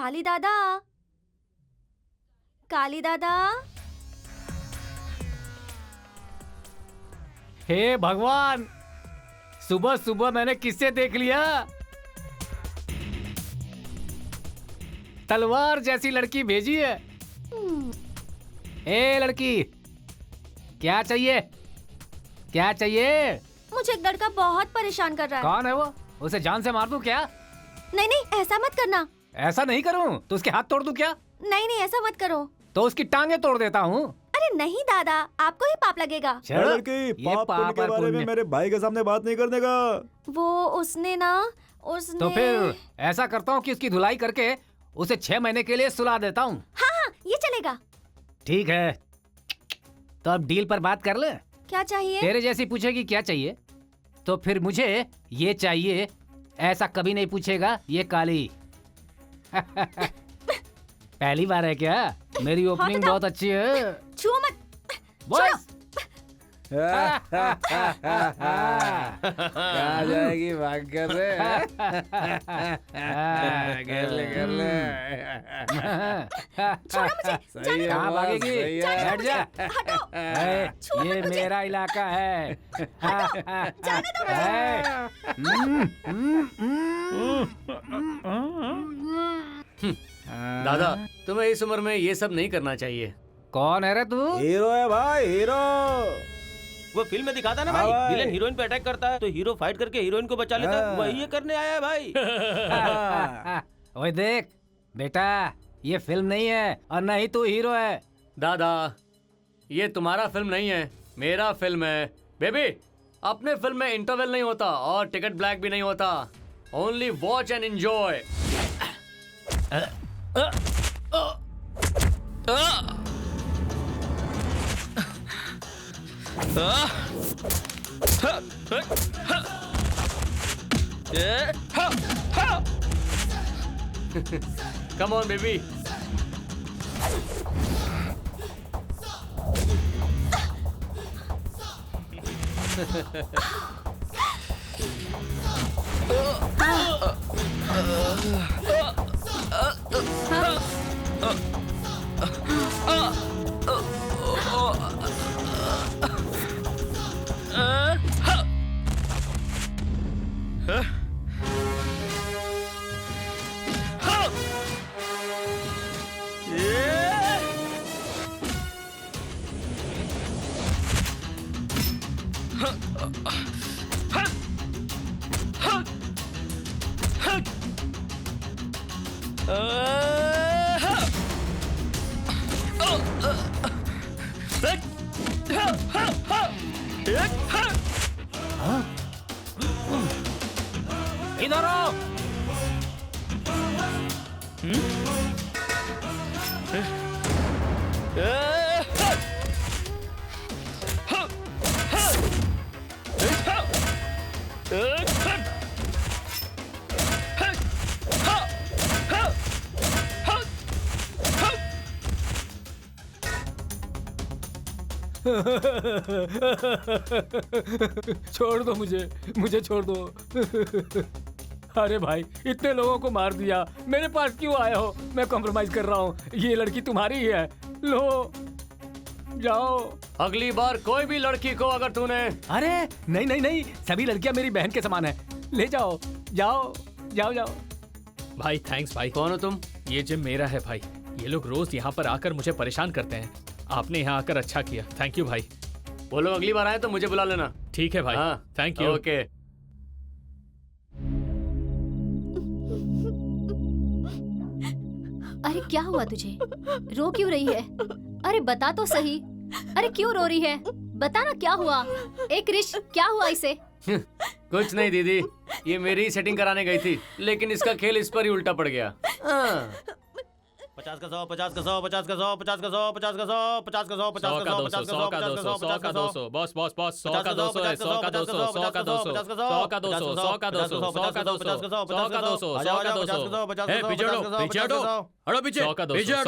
काली दादा, काली दादा। हे भगवान, सुबह सुबह मैंने किससे देख लिया? तलवार जैसी लड़की भेजी है। ए लड़की, क्या चाहिए? क्या चाहिए? मुझे एक लड़का बहुत परेशान कर रहा है। कौन है वो? उसे जान से मार दूं क्या? नहीं नहीं, ऐसा मत करना। ऐसा नहीं करूं तो उसके हाथ तोड़ दूं क्या? नहीं नहीं, ऐसा मत करो। तो उसकी टांगे तोड़ देता हूँ। अरे नहीं दादा, आपको ही पाप लगेगा। लड़की, ये पाप पुण्य के पाप और बारे में पुण्य। मेरे भाई के सामने बात नहीं करने का। वो उसने तो फिर ऐसा करता हूँ कि उसकी धुलाई करके उसे 6 महीने के लिए सुला देता हूँ। हाँ हाँ, ये चलेगा। ठीक है, तो अब डील पर बात कर ले। क्या चाहिए? तेरे जैसी पूछेगी क्या चाहिए, तो फिर मुझे ये चाहिए। ऐसा कभी नहीं पूछेगा ये काली। पहली बार है क्या? मेरी ओपनिंग बहुत अच्छी है। छुओ मत। बॉयज, कहाँ जाएगी? भाग कर ले। कर ले कर ले। छोड़ो मुझे। सही है कहाँ बॉस, भागेगी? सही है। बैठ जा। हटो। ए, ये मेरा इलाका है। जाने दो दादा, तुम्हें इस उम्र में ये सब नहीं करना चाहिए। कौन है रे तू? हीरो है भाई, हीरो। वो फिल्म में दिखाता ना हाँ भाई, भाई। विलेन हीरोइन पे अटैक करता है तो हीरो फाइट करके हीरोइन को बचा लेता है। हाँ। वही ये करने आया है भाई। ओए देख बेटा, ये फिल्म नहीं है और न ही तू हीरो है। दादा, ये तुम्हारा फिल्म नहीं है, मेरा फिल्म है। बेबी, अपने फिल्म में इंटरवल नहीं होता और टिकट ब्लैक भी नहीं होता। Only watch and enjoy. Come on, baby. इधर आओ। छोड़ दो मुझे छोड़ दो। अरे भाई, इतने लोगों को मार दिया, मेरे पास क्यों आए हो? मैं कॉम्प्रोमाइज कर रहा हूँ, ये लड़की तुम्हारी ही है। लो जाओ। अगली बार कोई भी लड़की को अगर तूने... अरे नहीं नहीं नहीं, सभी लड़कियां मेरी बहन के समान है। ले जाओ जाओ जाओ जाओ। भाई थैंक्स भाई। कौन हो तुम? ये जिम मेरा है भाई। ये लोग रोज यहाँ पर आकर मुझे परेशान करते हैं। आपने यहाँ आकर अच्छा किया, थैंक यू भाई। वो लोग अगली बार आए तो मुझे बुला लेना। ठीक है भाई, हाँ, थैंक यू। ओके। अरे क्या हुआ तुझे? रो क्यों रही है? अरे बता तो सही। अरे क्यों रो रही है? बता ना क्या हुआ? एक क्रिश, क्या हुआ इसे? कुछ नहीं दीदी, ये मेरी ही सेटिंग कराने गई थी, लेकिन इसका खेल इस पर ही उल्टा पड़ गया। हाँ। 50 का 100, 50 का 100, 50 का 100, 50 का 100, 50 का 100, 50 का 100, 100 का 200, 100 का 200, 100 का 200, बॉस बॉस बॉस 100 का 200 है, 100 का 200, 100 का 200, 100 का 200, 100 का 200, 100 का 200, 100 का 200, 100 का 200, ए, पीछे हटो, पीछे हटो, हटो पीछे, 100 का 200, पीछे 100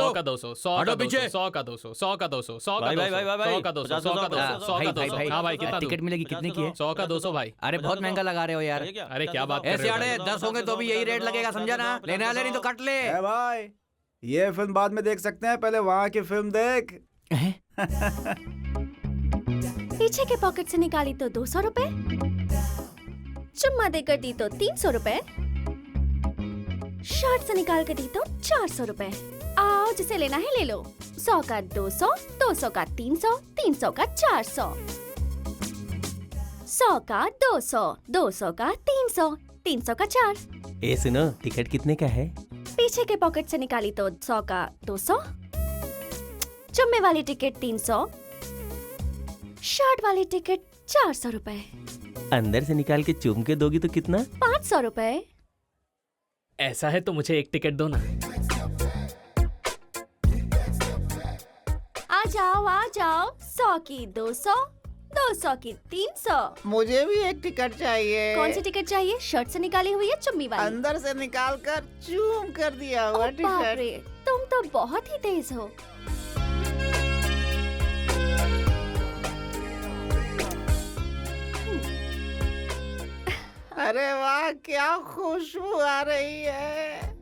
हटो। का 200, 100 का 200, 100 का 200, 100 का 200, 100 का 200, 100 का 200, 100 का 200, 100 का 200, हाँ भाई कितना टिकट मिलेगी कितने की है? 100 का 200 भाई। अरे बहुत महंगा लगा रहे हो यार। अरे क्या बात कर ऐसे रहे हो आड़े भाई? 10 होंगे तो भी यही रेट लगेगा, समझा ना? लेने वाले नहीं तो कट ले। ए भाई, ये फिल्म बाद में देख सकते हैं, पहले वहाँ की फिल्म देख। पीछे के पॉकेट से निकाली तो 200 रुपए, चुम्मा देकर दी तो 300 रुपए, शर्ट से निकाल कर दी तो 400 रुपए। आओ जिसे लेना है ले लो। 100 का 200, 200 का 300, 300 का 400, 100 का 200, 200 का 300, 300 का 4। ए सुनो, टिकट कितने का है? पीछे के पॉकेट से निकाली तो 100 का 200, चुम्मे वाली टिकट 300, शर्ट वाली टिकट 400 रुपए, अंदर से निकाल के चूम के दोगी तो कितना? 500 रुपए। ऐसा है तो मुझे एक टिकट दो ना। आ जाओ 100 की 200, 200 की 300। मुझे भी एक टिकट चाहिए। कौन सी टिकट चाहिए? शर्ट से निकाली हुई है चुम्मी वाली? अंदर से निकाल कर चूम कर दिया हुआ ओ बाप टिकट। रे, तुम तो बहुत ही तेज हो। अरे वाह, क्या खुशबू आ रही है।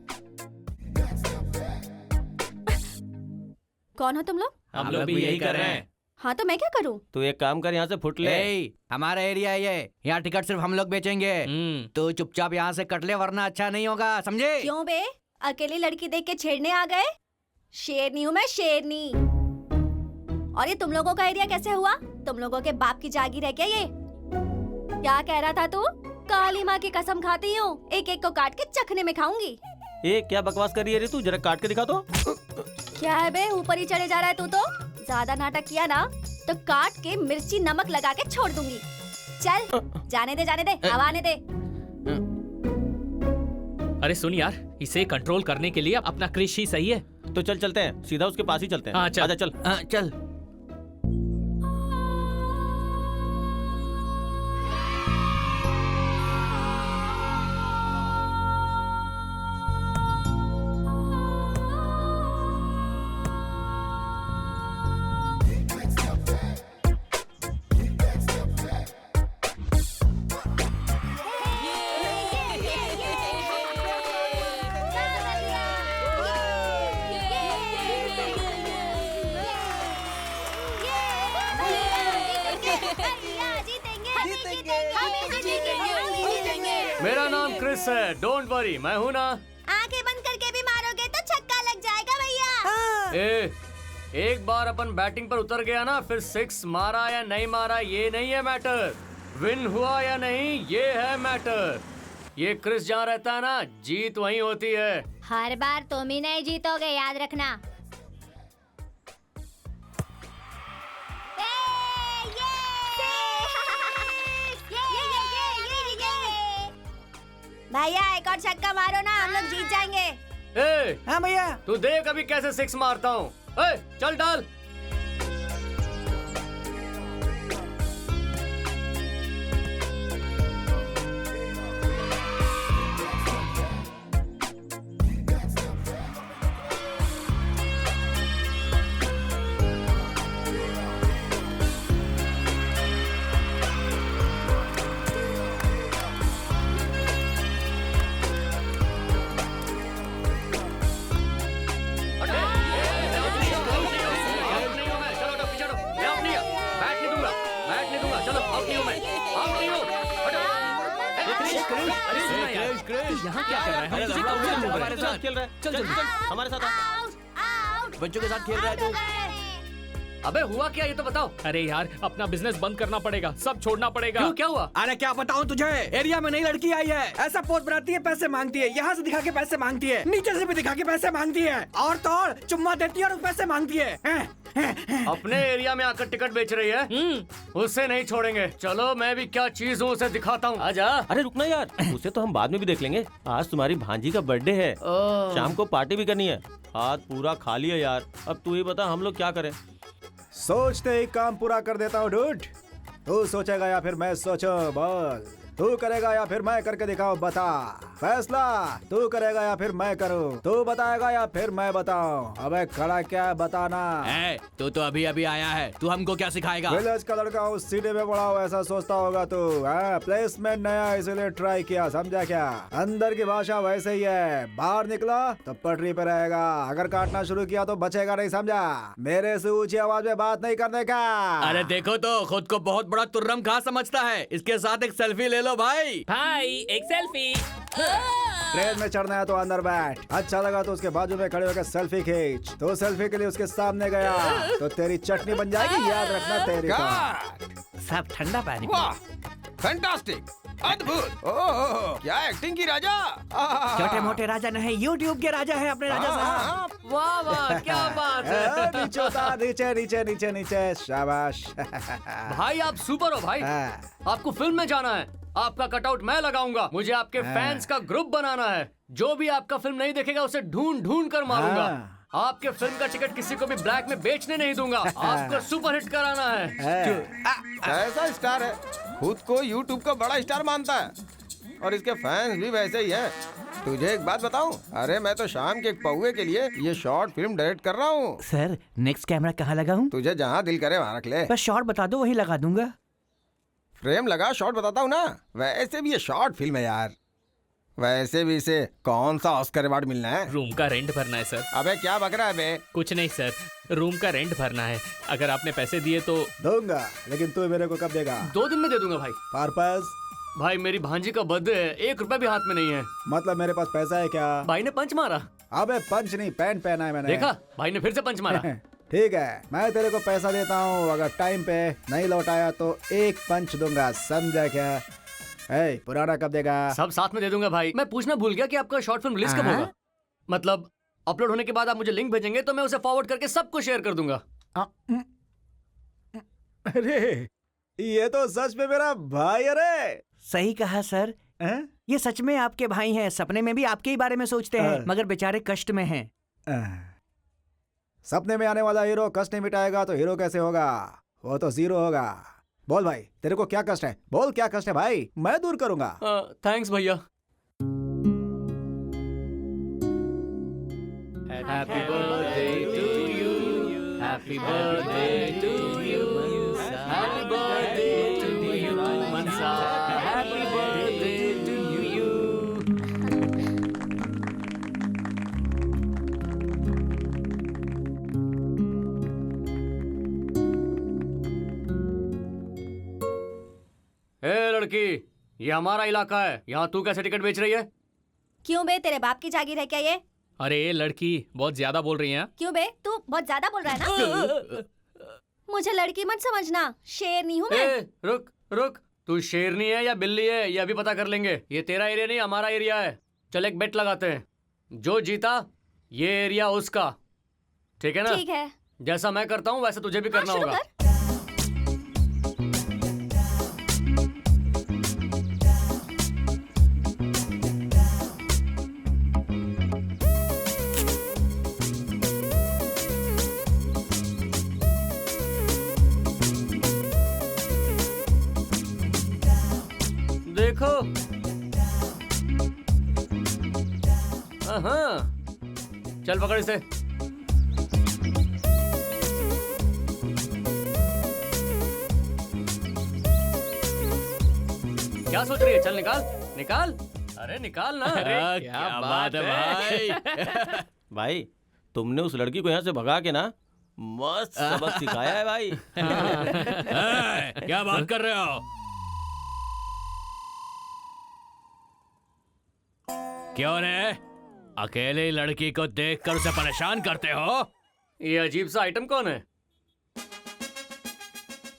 कौन हो तुम लोग? हम लोग भी यही कर रहे हैं। हाँ तो मैं क्या करूँ? तू एक काम कर, यहाँ से फुट ले। हमारा एरिया है ये, यहाँ टिकट सिर्फ हम लोग बेचेंगे। तो चुपचाप यहाँ से कट ले वरना अच्छा नहीं होगा, समझे? क्यों बे? अकेली लड़की देख के छेड़ने आ गए? शेरनी हूँ मैं, शेरनी। और ये तुम लोगों का एरिया कैसे हुआ? तुम लोगों के बाप की जागीर है क्या ये? क्या कह रहा था तू? काली माँ की कसम खाती हूँ, एक एक को काट के चखने में खाऊंगी। ए क्या बकवास कर रही है रे तू? जरा काट के दिखा तो। क्या है बे, ऊपर ही चढ़े जा रहा है तू तो? ज्यादा नाटक किया ना तो काट के मिर्ची नमक लगा के छोड़ दूंगी। चल जाने दे, हवा आने दे। अरे सुन यार, इसे कंट्रोल करने के लिए अपना क्रिश ही सही है। तो चल चलते हैं, सीधा उसके पास ही चलते हैं। हाँ, चल। आजा चल। चल। मेरा नाम क्रिस है, डोंट वरी, मैं हूँ ना। आंखें बंद करके भी मारोगे तो छक्का लग जाएगा भैया। एक बार अपन बैटिंग पर उतर गया ना, फिर सिक्स मारा या नहीं मारा ये नहीं है मैटर, विन हुआ या नहीं ये है मैटर। ये क्रिस जहाँ रहता है ना, जीत वहीं होती है। हर बार तुम ही नहीं जीतोगे, याद रखना। भैया एक और छक्का मारो ना, हम लोग जीत जाएंगे। ए, हाँ भैया। तू देख अभी कैसे सिक्स मारता हूँ। चल डाल। यहाँ क्या कर रहा है? हमारे साथ खेल रहा है। चल चल हमारे साथ आ। बच्चों के साथ खेल रहा है तू। अबे हुआ क्या ये तो बताओ। अरे यार, अपना बिजनेस बंद करना पड़ेगा, सब छोड़ना पड़ेगा। क्यों, क्या हुआ? अरे क्या बताऊं तुझे, एरिया में नई लड़की आई है, ऐसा पोज बनाती है, पैसे मांगती है, यहाँ से दिखा के पैसे मांगती है, नीचे से भी दिखा के पैसे मांगती है, और तो और चुम्मा देती है और पैसे मांगती है। अपने एरिया में आकर टिकट बेच रही है। उसे नहीं छोड़ेंगे। चलो मैं भी क्या चीज हूँ उसे दिखाता हूँ। आजा। अरे रुकना यार, उसे तो हम बाद में भी देख लेंगे। आज तुम्हारी भांजी का बर्थडे है, शाम को पार्टी भी करनी है। हाथ पूरा खाली है यार, अब तू ही बता हम लोग क्या करें। सोचते ही काम पूरा कर देता हूँ डूड। तू सोचेगा या फिर मैं सोचूं? बोल, तू करेगा या फिर मैं करके दिखाऊं? बता, फैसला तू करेगा या फिर मैं करूं? तू बताएगा या फिर मैं बताऊं? अबे खड़ा क्या बताना। तू तो अभी अभी आया है, तू हमको क्या सिखाएगा? विलेज का लड़का हूँ, सिटी में बड़ा हूँ, ऐसा सोचता होगा तू। प्लेसमेंट नया इसलिए ट्राई किया, समझा क्या? अंदर की भाषा वैसे ही है, बाहर निकला तो पटरी पे रहेगा। अगर काटना शुरू किया तो बचेगा नहीं, समझा? मेरे से ऊंची आवाज में बात नहीं करने का। अरे देखो तो, खुद को बहुत बड़ा तुर्रम खा समझता है। इसके साथ एक सेल्फी ले लो भाई। भाई एक सेल्फी। ट्रेन में चढ़ना है तो अंदर बैठ। अच्छा लगा तो उसके बाजू में खड़े होकर सेल्फी खींच। तो सेल्फी के लिए उसके सामने गया तो तेरी चटनी बन जाएगी, याद रखना तेरी तो। सब ठंडा पानी। वाह, फैंटास्टिक, अद्भुत। ओह, क्या एक्टिंग की राजा। छोटे मोटे राजा नहीं, यूट्यूब के राजा है अपने राजा साहब। वाह वाह, क्या बात है। नीचे उतार, नीचे नीचे नीचे नीचे, शाबाश। भाई आप सुपर हो भाई। आपको फिल्म में जाना है, आपका कटआउट मैं लगाऊंगा। मुझे आपके फैंस का ग्रुप बनाना है। जो भी आपका फिल्म नहीं देखेगा उसे ढूंढ ढूंढ कर मारूंगा। आपके फिल्म का टिकट किसी को भी ब्लैक में बेचने नहीं दूंगा। आपको सुपर हिट कराना है। ऐसा स्टार है, खुद को यूट्यूब का बड़ा स्टार मानता है और इसके फैंस भी वैसे ही हैं। तुझे एक बात बताऊं? अरे मैं तो शाम के एक पौवे के लिए ये शॉर्ट फिल्म डायरेक्ट कर रहा हूँ। सर, नेक्स्ट कैमरा कहाँ लगाऊं? तुझे जहाँ दिल करे वहाँ रख ले। बस शॉट बता दो, वही लगा दूंगा। फ्रेम लगा, शॉट बताता हूँ ना। वैसे भी ये शॉर्ट फिल्म है यार। वैसे भी इसे कौन सा ऑस्कर अवार्ड मिलना है? रूम का रेंट भरना है सर। अबे क्या बक रहा है बे? कुछ नहीं सर, रूम का रेंट भरना है। अगर आपने पैसे दिए तो। दूंगा, लेकिन तू मेरे को कब देगा? 2 दिन में दे दूंगा भाई। पर्पस? भाई मेरी भांजी का बर्थडे है, 1 रुपया भी हाथ में नहीं है। मतलब मेरे पास पैसा है क्या? भाई ने पंच मारा। अबे पंच नहीं, पैंट पहना है मैंने। देखा, भाई ने फिर से पंच मारा। ठीक है, मैं तेरे को पैसा देता हूँ। अगर टाइम पे नहीं लौटाया तो 1 पंच दूंगा, समझा क्या? पुराना कब देगा? सब साथ में दे दूंगा भाई। मैं पूछना भूल गया कि आपका शॉर्ट फिल्म रिलीज कब होगा? मतलब अपलोड होने के बाद आप मुझे लिंक भेजेंगे तो मैं उसे फॉरवर्ड करके सबको शेयर कर दूंगा। अरे ये तो सच में मेरा भाई। अरे सही कहा सर। ये सच में आपके भाई हैं। सपने में भी आपके ही बारे में सोचते हैं, मगर बेचारे कष्ट में हैं। सपने में आने वाला हीरो कष्ट नहीं मिटाएगा तो हीरो कैसे होगा? वो तो 0 होगा। बोल भाई, तेरे को क्या कष्ट है? बोल क्या कष्ट है भाई, मैं दूर करूंगा। थैंक्स भैया। Happy birthday to you, happy birthday to you, happy birthday to you Mansa, happy birthday to you. ए लड़की, ये हमारा इलाका है, यहाँ तू कैसे टिकट बेच रही है? क्यों बे, तेरे बाप की जागीर है क्या ये? अरे ये लड़की बहुत ज्यादा बोल रही है। क्यों बे, तू बहुत ज्यादा बोल रहा है ना। मुझे लड़की मत समझना, शेरनी हूँ मैं। रुक रुक, तू शेरनी है या बिल्ली है ये अभी पता कर लेंगे। ये तेरा एरिया नहीं, हमारा एरिया है। चल एक बेट लगाते हैं, जो जीता ये एरिया उसका, ठीक है ना? ठीक है। जैसा मैं करता हूँ वैसे तुझे भी करना होगा। देखो, चल पकड़ इसे। क्या सोच रही है? चल निकाल निकाल। अरे निकाल ना। अरे क्या बात है भाई। भाई तुमने उस लड़की को यहाँ से भगा के ना मस्त सबक सिखाया है भाई। क्या बात कर रहे हो? क्यों रे, अकेले लड़की को देखकर उसे परेशान करते हो? ये अजीब सा आइटम कौन है?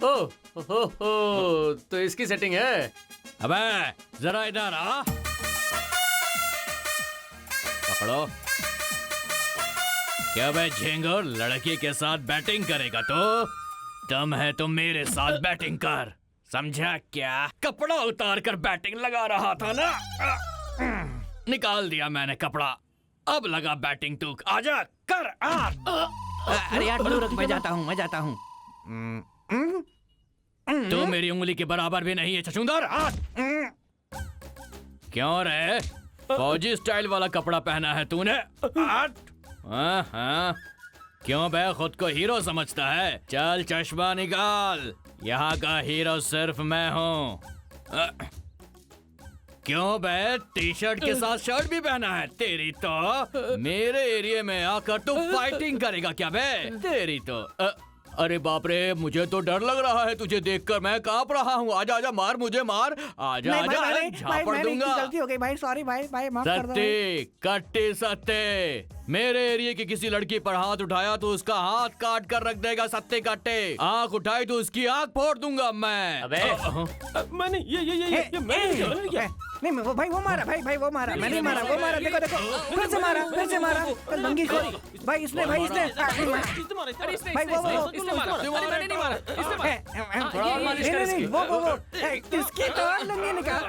ओह हो, तो इसकी सेटिंग है। अबे जरा इधर आ, पकड़ो। क्या बे झिंगुर, लड़की के साथ बैटिंग करेगा तो? दम है तो मेरे साथ बैटिंग कर, समझा क्या? कपड़ा उतार कर बैटिंग लगा रहा था ना, निकाल दिया मैंने कपड़ा, अब लगा बैटिंग तू, आजा कर। अरे यार रुक, मैं जाता हूँ। तू मेरी उंगली के बराबर भी नहीं है छछूंदर। क्यों रे, फौजी स्टाइल वाला कपड़ा पहना है तूने? हाँ, क्यों बे खुद को हीरो समझता है? चल चश्मा निकाल, यहाँ का हीरो सिर्फ मैं हूँ। क्यों बे, टी शर्ट के साथ शर्ट भी पहना है? तेरी तो मेरे एरिया में आकर तू फाइटिंग करेगा क्या बे? तेरी तो अरे बाप रे, मुझे तो डर लग रहा है तुझे देखकर, मैं कांप रहा हूँ। आजा आजा, मार मुझे, मार, आजा आजा, झापड़ दूंगा। गलती हो गई भाई, सॉरी भाई, माफ कर दो। सत्ते कट्टे सत्ते, मेरे एरिया की किसी लड़की पर हाथ उठाया तो उसका हाथ काट कर रख देगा सत्ते कट्टे। आंख उठाई तो उसकी आंख फोड़ दूंगा मैं। अबे मैंने ये मैंने क्या? नहीं वो भाई, वो मारा भाई, वो मारा, मैं नहीं मारा, वो मारा, देखो फिर से मारा लंगी को भाई, इसने भाई भाई वो इसकी तो लंगी निकाल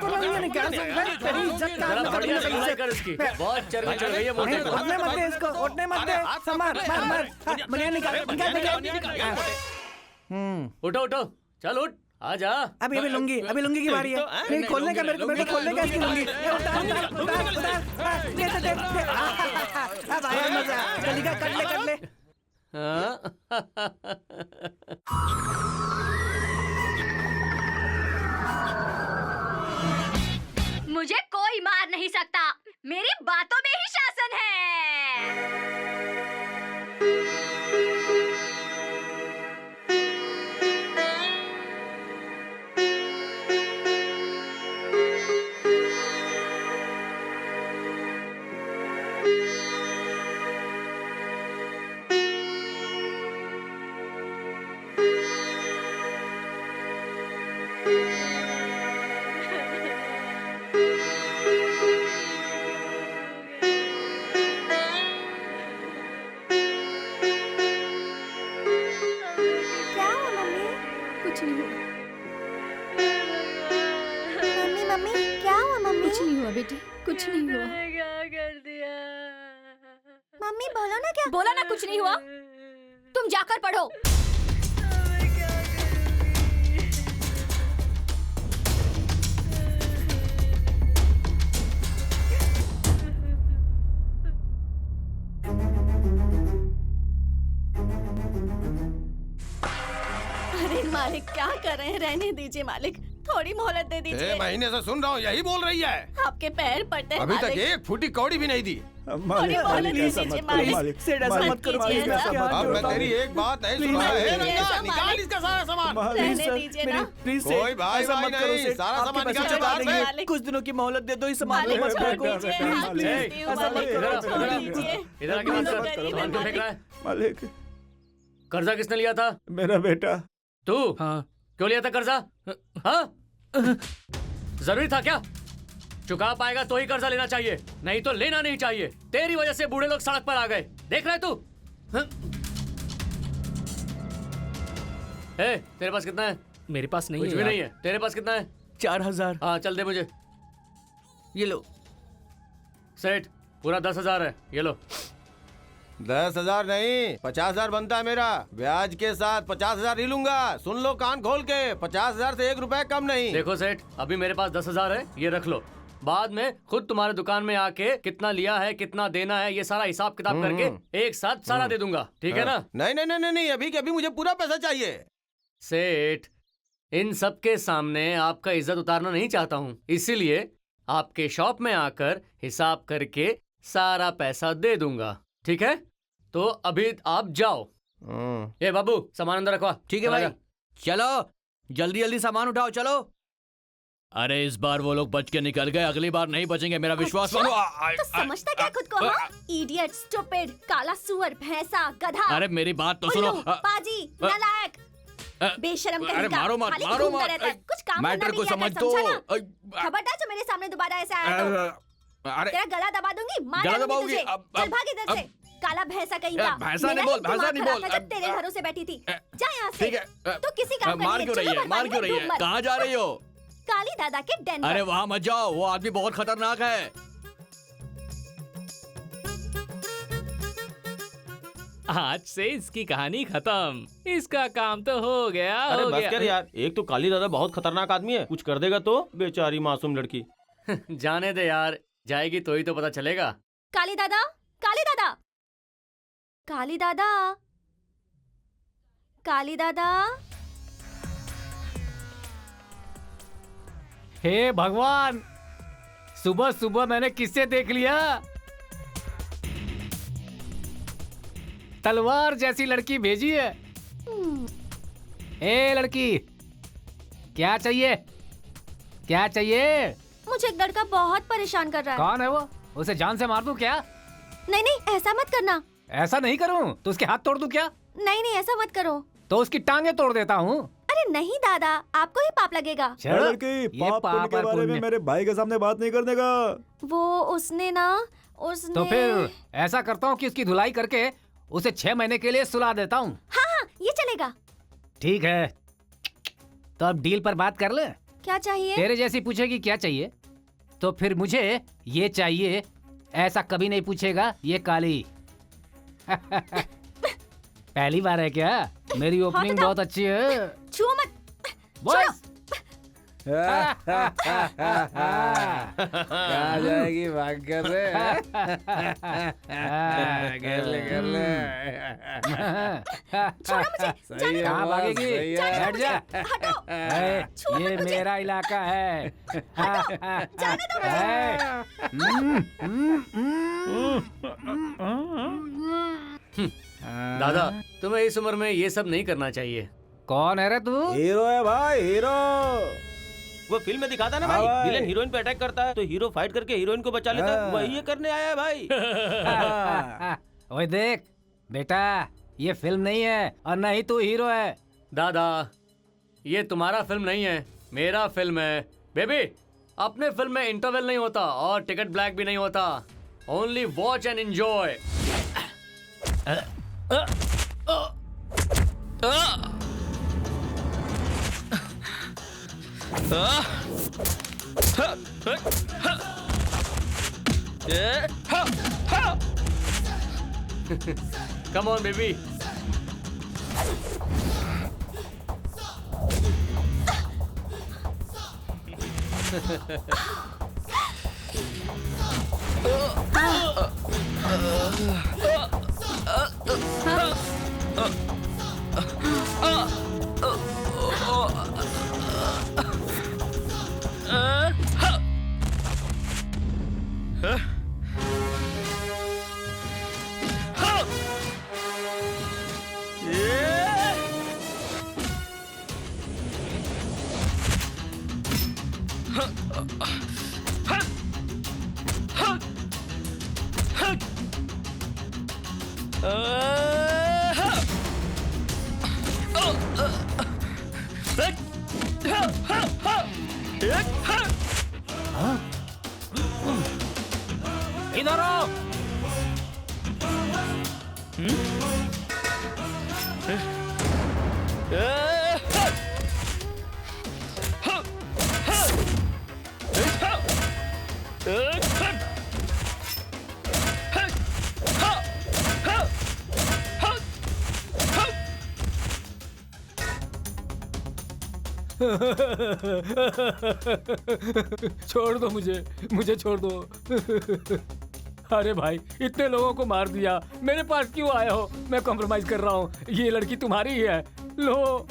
बहुत चर्बी चढ़ गई है मोटे को। उठने मत दे, मार मुझे निकाल। उठो चल उठ, आजा। अभी लुंगी की बारी है। नहीं खोलने का, मेरे को खोलने का इसकी लुंगी। अब आया मजा, चलिए कर ले। मुझे कोई मार नहीं सकता, मेरी बातों में ही शासन है। बेटी कुछ नहीं हुआ। क्या कर दिया? मम्मी बोलो ना, क्या बोला ना, कुछ नहीं हुआ। तुम जाकर पढ़ो। अरे मालिक क्या कर रहे हैं? रहने दीजिए मालिक, थोड़ी मोहलत दे दीजिए। महीने से सुन रहा हूँ, यही बोल रही है। आपके पैर पड़ते हैं अभी तक मालिक। एक फूटी कौड़ी भी नहीं दी। मालिक ऐसा मत करो, मालिक मत करो, मालिक ऐसा मत अब मैं करो। तेरी एक बात नहीं सुन रहा है। निकाल इसका सारा सामान। रहने दीजिए ना। प्लीज कोई भाई नहीं, सारा सामान निकाल बाहर से। मालिक। कुछ दिनों की मोहलत दे दो, इस सामान को मत फेंको। इधर आके बात कर, सामान क्यों फेंक रहा है? मालिक कर्जा किसने लिया था? मेरा बेटा। तू? हाँ। क्यों लिया था कर्जा? हाँ? जरूरी था क्या? चुका पाएगा तो ही कर्जा लेना चाहिए, नहीं तो लेना नहीं चाहिए। तेरी वजह से बूढ़े लोग सड़क पर आ गए, देख रहे तू? हाँ? तेरे पास कितना है? मेरे पास नहीं कुछ भी नहीं है। तेरे पास कितना है? 4000। हाँ चल दे मुझे। ये लो। सेठ पूरा 10,000 है, ये लो। 10,000 नहीं, 50,000 बनता है मेरा। ब्याज के साथ 50,000 ही लूंगा। सुन लो कान खोल के, 50,000 से 1 रुपए कम नहीं। देखो सेठ, अभी मेरे पास 10,000 है, ये रख लो। बाद में खुद तुम्हारे दुकान में आके कितना लिया है, कितना देना है, ये सारा हिसाब किताब करके एक साथ सारा दे दूंगा, ठीक है ना? नहीं नहीं नहीं नहीं, अभी के अभी मुझे पूरा पैसा चाहिए। सेठ, इन सब के सामने आपका इज्जत उतारना नहीं चाहता हूँ, इसीलिए आपके शॉप में आकर हिसाब करके सारा पैसा दे दूंगा, ठीक है? तो अभी आप जाओ। ए बाबू, सामान अंदर रखवा। ठीक है भाई, चलो जल्दी जल्दी सामान उठाओ, चलो। अरे इस बार वो लोग बच के निकल गए, अगली बार नहीं बचेंगे, मेरा विश्वास मानो। तो समझता क्या खुद को? हाँ? इडियट, स्टूपिड, काला सुअर, भैंसा, गधा। अरे मेरी बात तो सुनो। उल्लू, पाजी, नालायक, बेशरम अरे कहीं का, मारो मत, खाली मारो घूमता मत। रहता है, कुछ काम मैटर करना को भी नहीं समझ आता, दो। समझा ना? खबरदार जो मेरे सामने दोबारा ऐसा आया तो अरे तेरा गला दबा दूंगी, मार गला डालूंगी दबाओगी? तुझे। चल भाग इधर से। काला भैंसा कहीं का। भैंसा मेरा नहीं बोल, ही दिमाग भैंसा नहीं खराब बोल। था जब तेरे भरोसे बैठी थी। जा यहाँ से। ठीक है तो किसी काम का मार नहीं क्यों है। रही चलो है, मार बर्बाद क्यों में रही डूब है, मत। कहाँ जा रही हो? काली दादा के den अरे पर। वहाँ मत जाओ, वो आदमी बहुत खतरनाक है। आज से इसकी कहानी खत्म, इसका काम तो हो गया। अरे हो बस गया। कर यार, एक तो काली दादा बहुत खतरनाक आदमी है, कुछ कर देगा तो बेचारी मासूम लड़की। जाने दे यार, जाएगी तो ही तो पता चलेगा। काली दादा, काली दादा, काली दादा, काली दादा। हे भगवान, सुबह सुबह मैंने किससे देख लिया? तलवार जैसी लड़की भेजी है। ए लड़की, क्या चाहिए? क्या चाहिए? मुझे एक लड़का बहुत परेशान कर रहा है। कौन है वो? उसे जान से मार दूं क्या? नहीं नहीं, ऐसा मत करना। ऐसा नहीं करूं तो उसके हाथ तोड़ दूं क्या? नहीं नहीं, ऐसा मत करो। तो उसकी टांगे तोड़ देता हूँ। अरे नहीं दादा, आपको ही पाप लगेगा। ए लड़की, पाप पुण्य के बारे में मेरे भाई के सामने बात नहीं करने का। वो उसने ना, उसने। तो फिर ऐसा करता हूँ कि उसकी धुलाई करके उसे 6 महीने के लिए सुला देता हूँ। हाँ हाँ, ये चलेगा। ठीक है, तो अब डील पर बात कर ले। क्या चाहिए? तेरे जैसी पूछेगी क्या चाहिए, तो फिर मुझे ये चाहिए। ऐसा कभी नहीं पूछेगा ये काली। पहली बार है क्या? मेरी ओपनिंग बहुत अच्छी है। छुओ मत। बस। कहाँ जाएगी भाग कर रे? कर ले कर ले। छोड़ो मुझे। सही है कहाँ बॉस, भागेगी? सही है। बैठ जा। हटो। ए, ये मेरा इलाका है। जाने दो मुझे। दादा, तुम्हें इस उम्र में ये सब नहीं करना चाहिए। कौन है रे तू? हीरो है भाई, हीरो। वो फिल्म में दिखाता ना हाँ भाई, भाई। विलेन हीरोइन पे अटैक करता है तो हीरो फाइट करके हीरोइन को बचा लेता है। हाँ। वही ये करने आया है भाई। ओए देख बेटा, ये फिल्म नहीं है और न ही तू हीरो है। दादा, ये तुम्हारा फिल्म नहीं है, मेरा फिल्म है। बेबी, अपने फिल्म में इंटरवल नहीं होता और टिकट ब्लैक भी नहीं होता। Only watch and enjoy. Come on, baby. इधर आओ। छोड़ दो मुझे छोड़ दो। अरे भाई, इतने लोगों को मार दिया, मेरे पास क्यों आए हो? मैं कॉम्प्रोमाइज कर रहा हूँ, ये लड़की तुम्हारी ही है। लो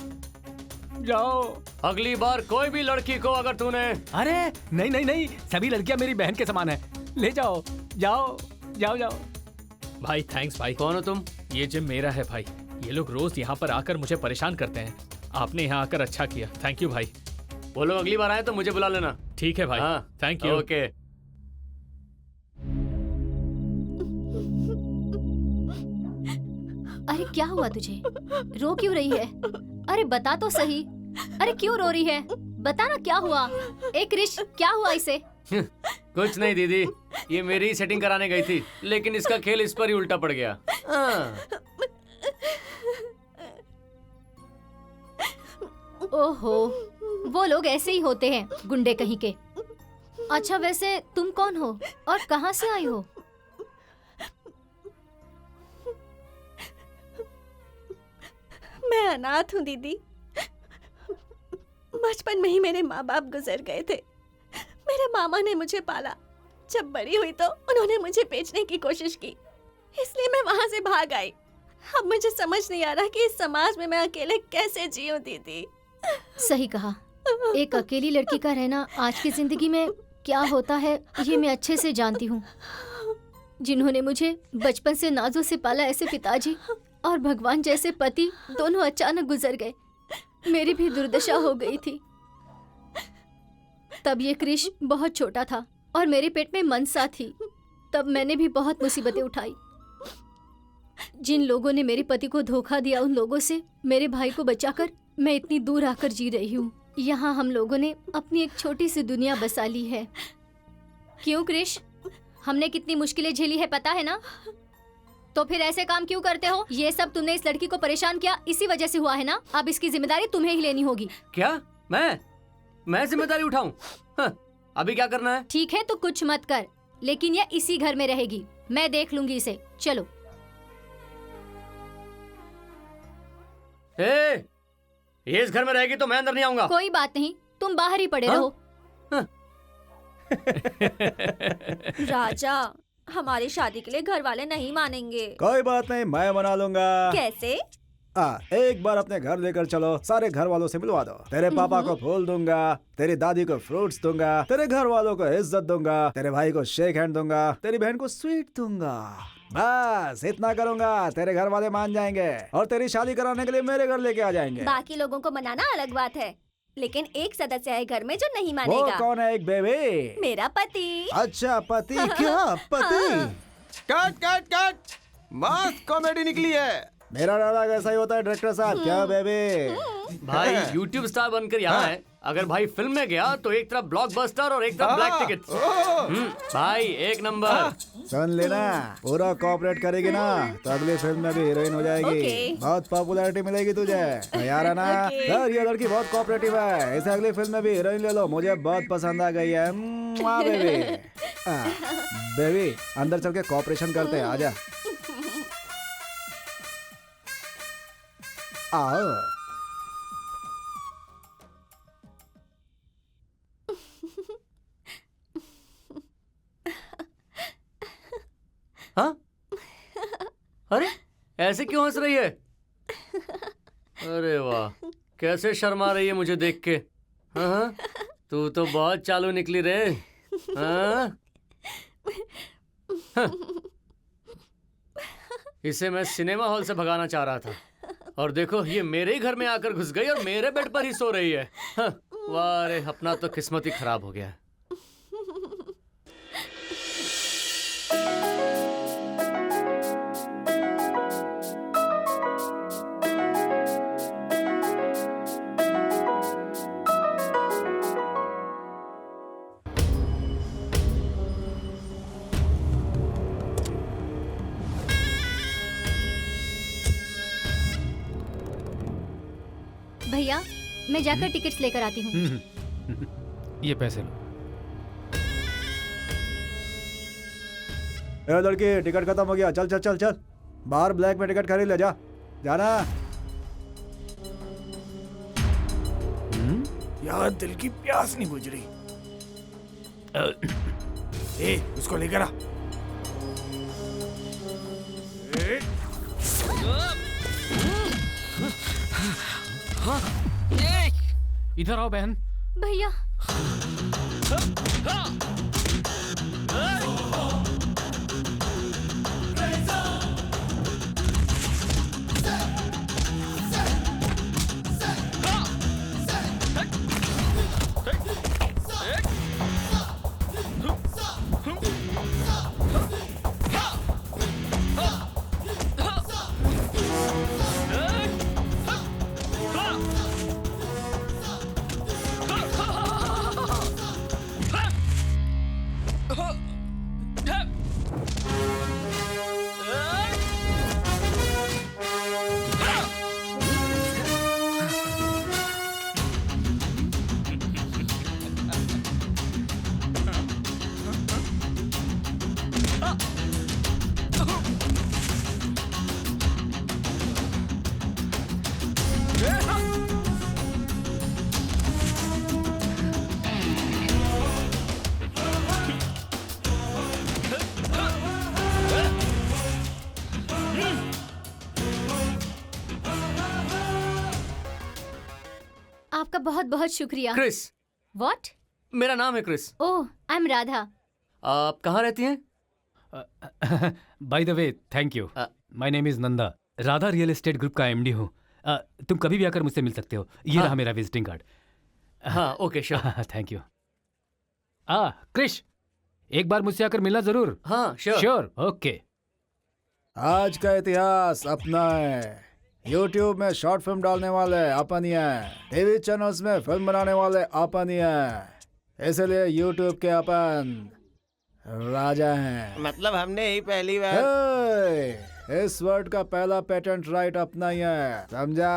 जाओ। अगली बार कोई भी लड़की को अगर तूने। अरे नहीं नहीं नहीं, सभी लड़कियां मेरी बहन के समान है। ले जाओ जाओ जाओ जाओ। भाई थैंक्स भाई। कौन हो तुम? ये जिम मेरा है भाई। ये लोग रोज यहाँ पर आकर मुझे परेशान करते हैं। आपने यहाँ आकर अच्छा किया, थैंक यू भाई। वो लोग अगली बार आए तो मुझे बुला लेना। ठीक है भाई, हाँ, थैंक यू। ओके। अरे क्या हुआ तुझे? रो क्यों रही है? अरे बता तो सही। अरे क्यों रो रही है? बता ना क्या हुआ? एक क्रिश, क्या हुआ इसे? कुछ नहीं दीदी, ये मेरी ही सेटिंग कराने गई थी, लेकिन इसका खेल इस पर ही उल्टा पड़ गया। हाँ। ओहो, वो लोग ऐसे ही होते हैं, गुंडे कहीं के। अच्छा वैसे तुम कौन हो और कहाँ से आई हो? मैं अनाथ हूँ दीदी। बचपन में ही मेरे माँ बाप गुजर गए थे। मेरे मामा ने मुझे पाला। जब बड़ी हुई तो उन्होंने मुझे बेचने की कोशिश की, इसलिए मैं वहाँ से भाग आई। अब मुझे समझ नहीं आ रहा कि इस समाज में मैं अकेले कैसे जीऊँ दीदी। सही कहा, एक अकेली लड़की का रहना आज की जिंदगी में क्या होता है ये मैं अच्छे से जानती हूँ। जिन्होंने मुझे बचपन से नाजों से पाला, ऐसे पिताजी और भगवान जैसे पति दोनों अचानक गुजर गए। मेरी भी दुर्दशा हो गई थी। तब ये क्रिश बहुत छोटा था और मेरे पेट में मनसा थी। तब मैंने भी बहुत मुसीबतें उठाई। जिन लोगों ने मेरे पति को धोखा दिया, उन लोगों से मेरे भाई को बचाकर मैं इतनी दूर आकर जी रही हूँ। यहाँ हम लोगों ने अपनी एक छोटी सी दुनिया बसा ली है। क्यों क्रिश, हमने कितनी मुश्किलें झेली है पता है ना? तो फिर ऐसे काम क्यों करते हो? ये सब तुमने इस लड़की को परेशान किया, इसी वजह से हुआ है ना? अब इसकी जिम्मेदारी तुम्हें ही लेनी होगी। क्या मैं जिम्मेदारी उठाऊं? हाँ, अभी क्या करना है? ठीक है तो कुछ मत कर, लेकिन ये इसी घर में रहेगी। मैं देख लूंगी इसे। चलो। ये इस घर में रहेगी तो मैं अंदर नहीं आऊंगा। कोई बात नहीं, तुम बाहर ही पड़े रहो। राजा, हमारी शादी के लिए घर वाले नहीं मानेंगे। कोई बात नहीं, मैं मना लूंगा। कैसे? एक बार अपने घर लेकर चलो, सारे घर वालों से मिलवा दो। तेरे पापा को फूल दूंगा, तेरी दादी को फ्रूट्स दूंगा, तेरे घर वालों को इज्जत दूंगा, तेरे भाई को शेक हैंड दूंगा, तेरी बहन को स्वीट दूंगा। बस इतना करूंगा, तेरे घर वाले मान जाएंगे और तेरी शादी कराने के लिए मेरे घर लेके आ जाएंगे। बाकी लोगों को मनाना अलग बात है, लेकिन एक सदस्य है घर में जो नहीं वो मानेगा। कौन है? एक बेबी? मेरा पति। अच्छा पति? क्या पति? कट कट कट, मस्त कॉमेडी निकली है। मेरा डायलॉग ऐसा ही होता है डायरेक्टर साहब। क्या बेबी? भाई YouTube स्टार बनकर यहाँ है, अगर भाई फिल्म में गया तो एक तरफ ब्लॉकबस्टर और एक तरफ ब्लैक टिकट। भाई एक नंबर। सुन लेना, पूरा कोऑपरेट करेगी ना तो अगली फिल्म में भी हीरोइन हो जाएगी। बहुत पॉपुलैरिटी मिलेगी तुझे, तैयार है ना? सर ये लड़की बहुत कोऑपरेटिव है, इसे अगली फिल्म में भी हीरोइन ले लो। मुझे बहुत पसंद आ गई है बेबी। बेबी अंदर चल के कोऑपरेशन करते हैं, आजा। आओ। हाँ? अरे ऐसे क्यों हंस रही है? अरे वाह, कैसे शर्मा रही है मुझे देख के। हाँ, तू तो बहुत चालू निकली रे। हाँ? हाँ। इसे मैं सिनेमा हॉल से भगाना चाह रहा था, और देखो ये मेरे ही घर में आकर घुस गई और मेरे बेड पर ही सो रही है। हाँ, वाह रे, अपना तो किस्मत ही खराब हो गया। भैया मैं जाकर टिकट्स लेकर आती हूँ। ये पैसे लो। ए लड़की, टिकट खत्म हो गया, चल चल चल चल, बाहर ब्लैक में टिकट खरीद ले, जा जाना। यार दिल की प्यास नहीं बुझ रही। उसको लेकर आ। इधर आओ बहन। भैया आपका बहुत बहुत शुक्रिया। Chris, what? मेरा नाम है Chris. Oh, I am Radha. आप कहाँ रहती हैं? By the way, thank you. My name is Nanda. Radha real estate group का एमडी हूँ। तुम कभी भी आकर मुझसे मिल सकते हो। ये हाँ। रहा मेरा विजिटिंग कार्ड। हाँ, okay, sure. Thank you. Krish, एक बार मुझसे आकर मिलना जरूर। हाँ, श्योर। Sure, okay. आज का इतिहास अपना है। YouTube में शॉर्ट फिल्म डालने वाले अपन ही हैं। टीवी चैनल्स में फिल्म बनाने वाले अपन ही हैं। इसलिए YouTube के अपन राजा हैं। मतलब हमने ही पहली बार। इस वर्ड का पहला पेटेंट राइट अपना ही है, समझा?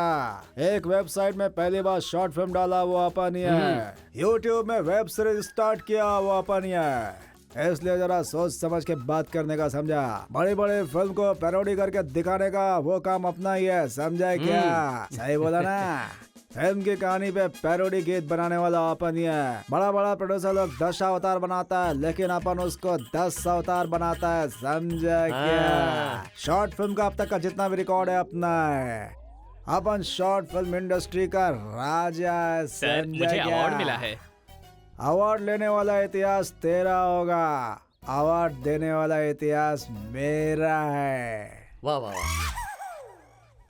एक वेबसाइट में पहली बार शॉर्ट फिल्म डाला वो अपन ही है। YouTube में वेब सीरीज स्टार्ट किया वो अपन ही है। इसलिए जरा सोच समझ के बात करने का, समझा? बड़ी बड़ी फिल्म को पैरोडी करके दिखाने का वो काम अपना ही है, समझा क्या? सही बोला ना? फिल्म की कहानी पे पैरोडी गीत बनाने वाला अपन ही है। बड़ा बड़ा प्रोड्यूसर लोग 10 अवतार बनाता है, लेकिन अपन उसको 10 अवतार बनाता है, समझा क्या? शॉर्ट फिल्म का अब तक का जितना भी रिकॉर्ड है अपना है। अपन शॉर्ट फिल्म इंडस्ट्री का राजा है, सर, समझा मुझे क्या? अवार्ड मिला है। अवार्ड लेने वाला इतिहास तेरा होगा, अवार्ड देने वाला इतिहास मेरा है। वाह वाह वाह।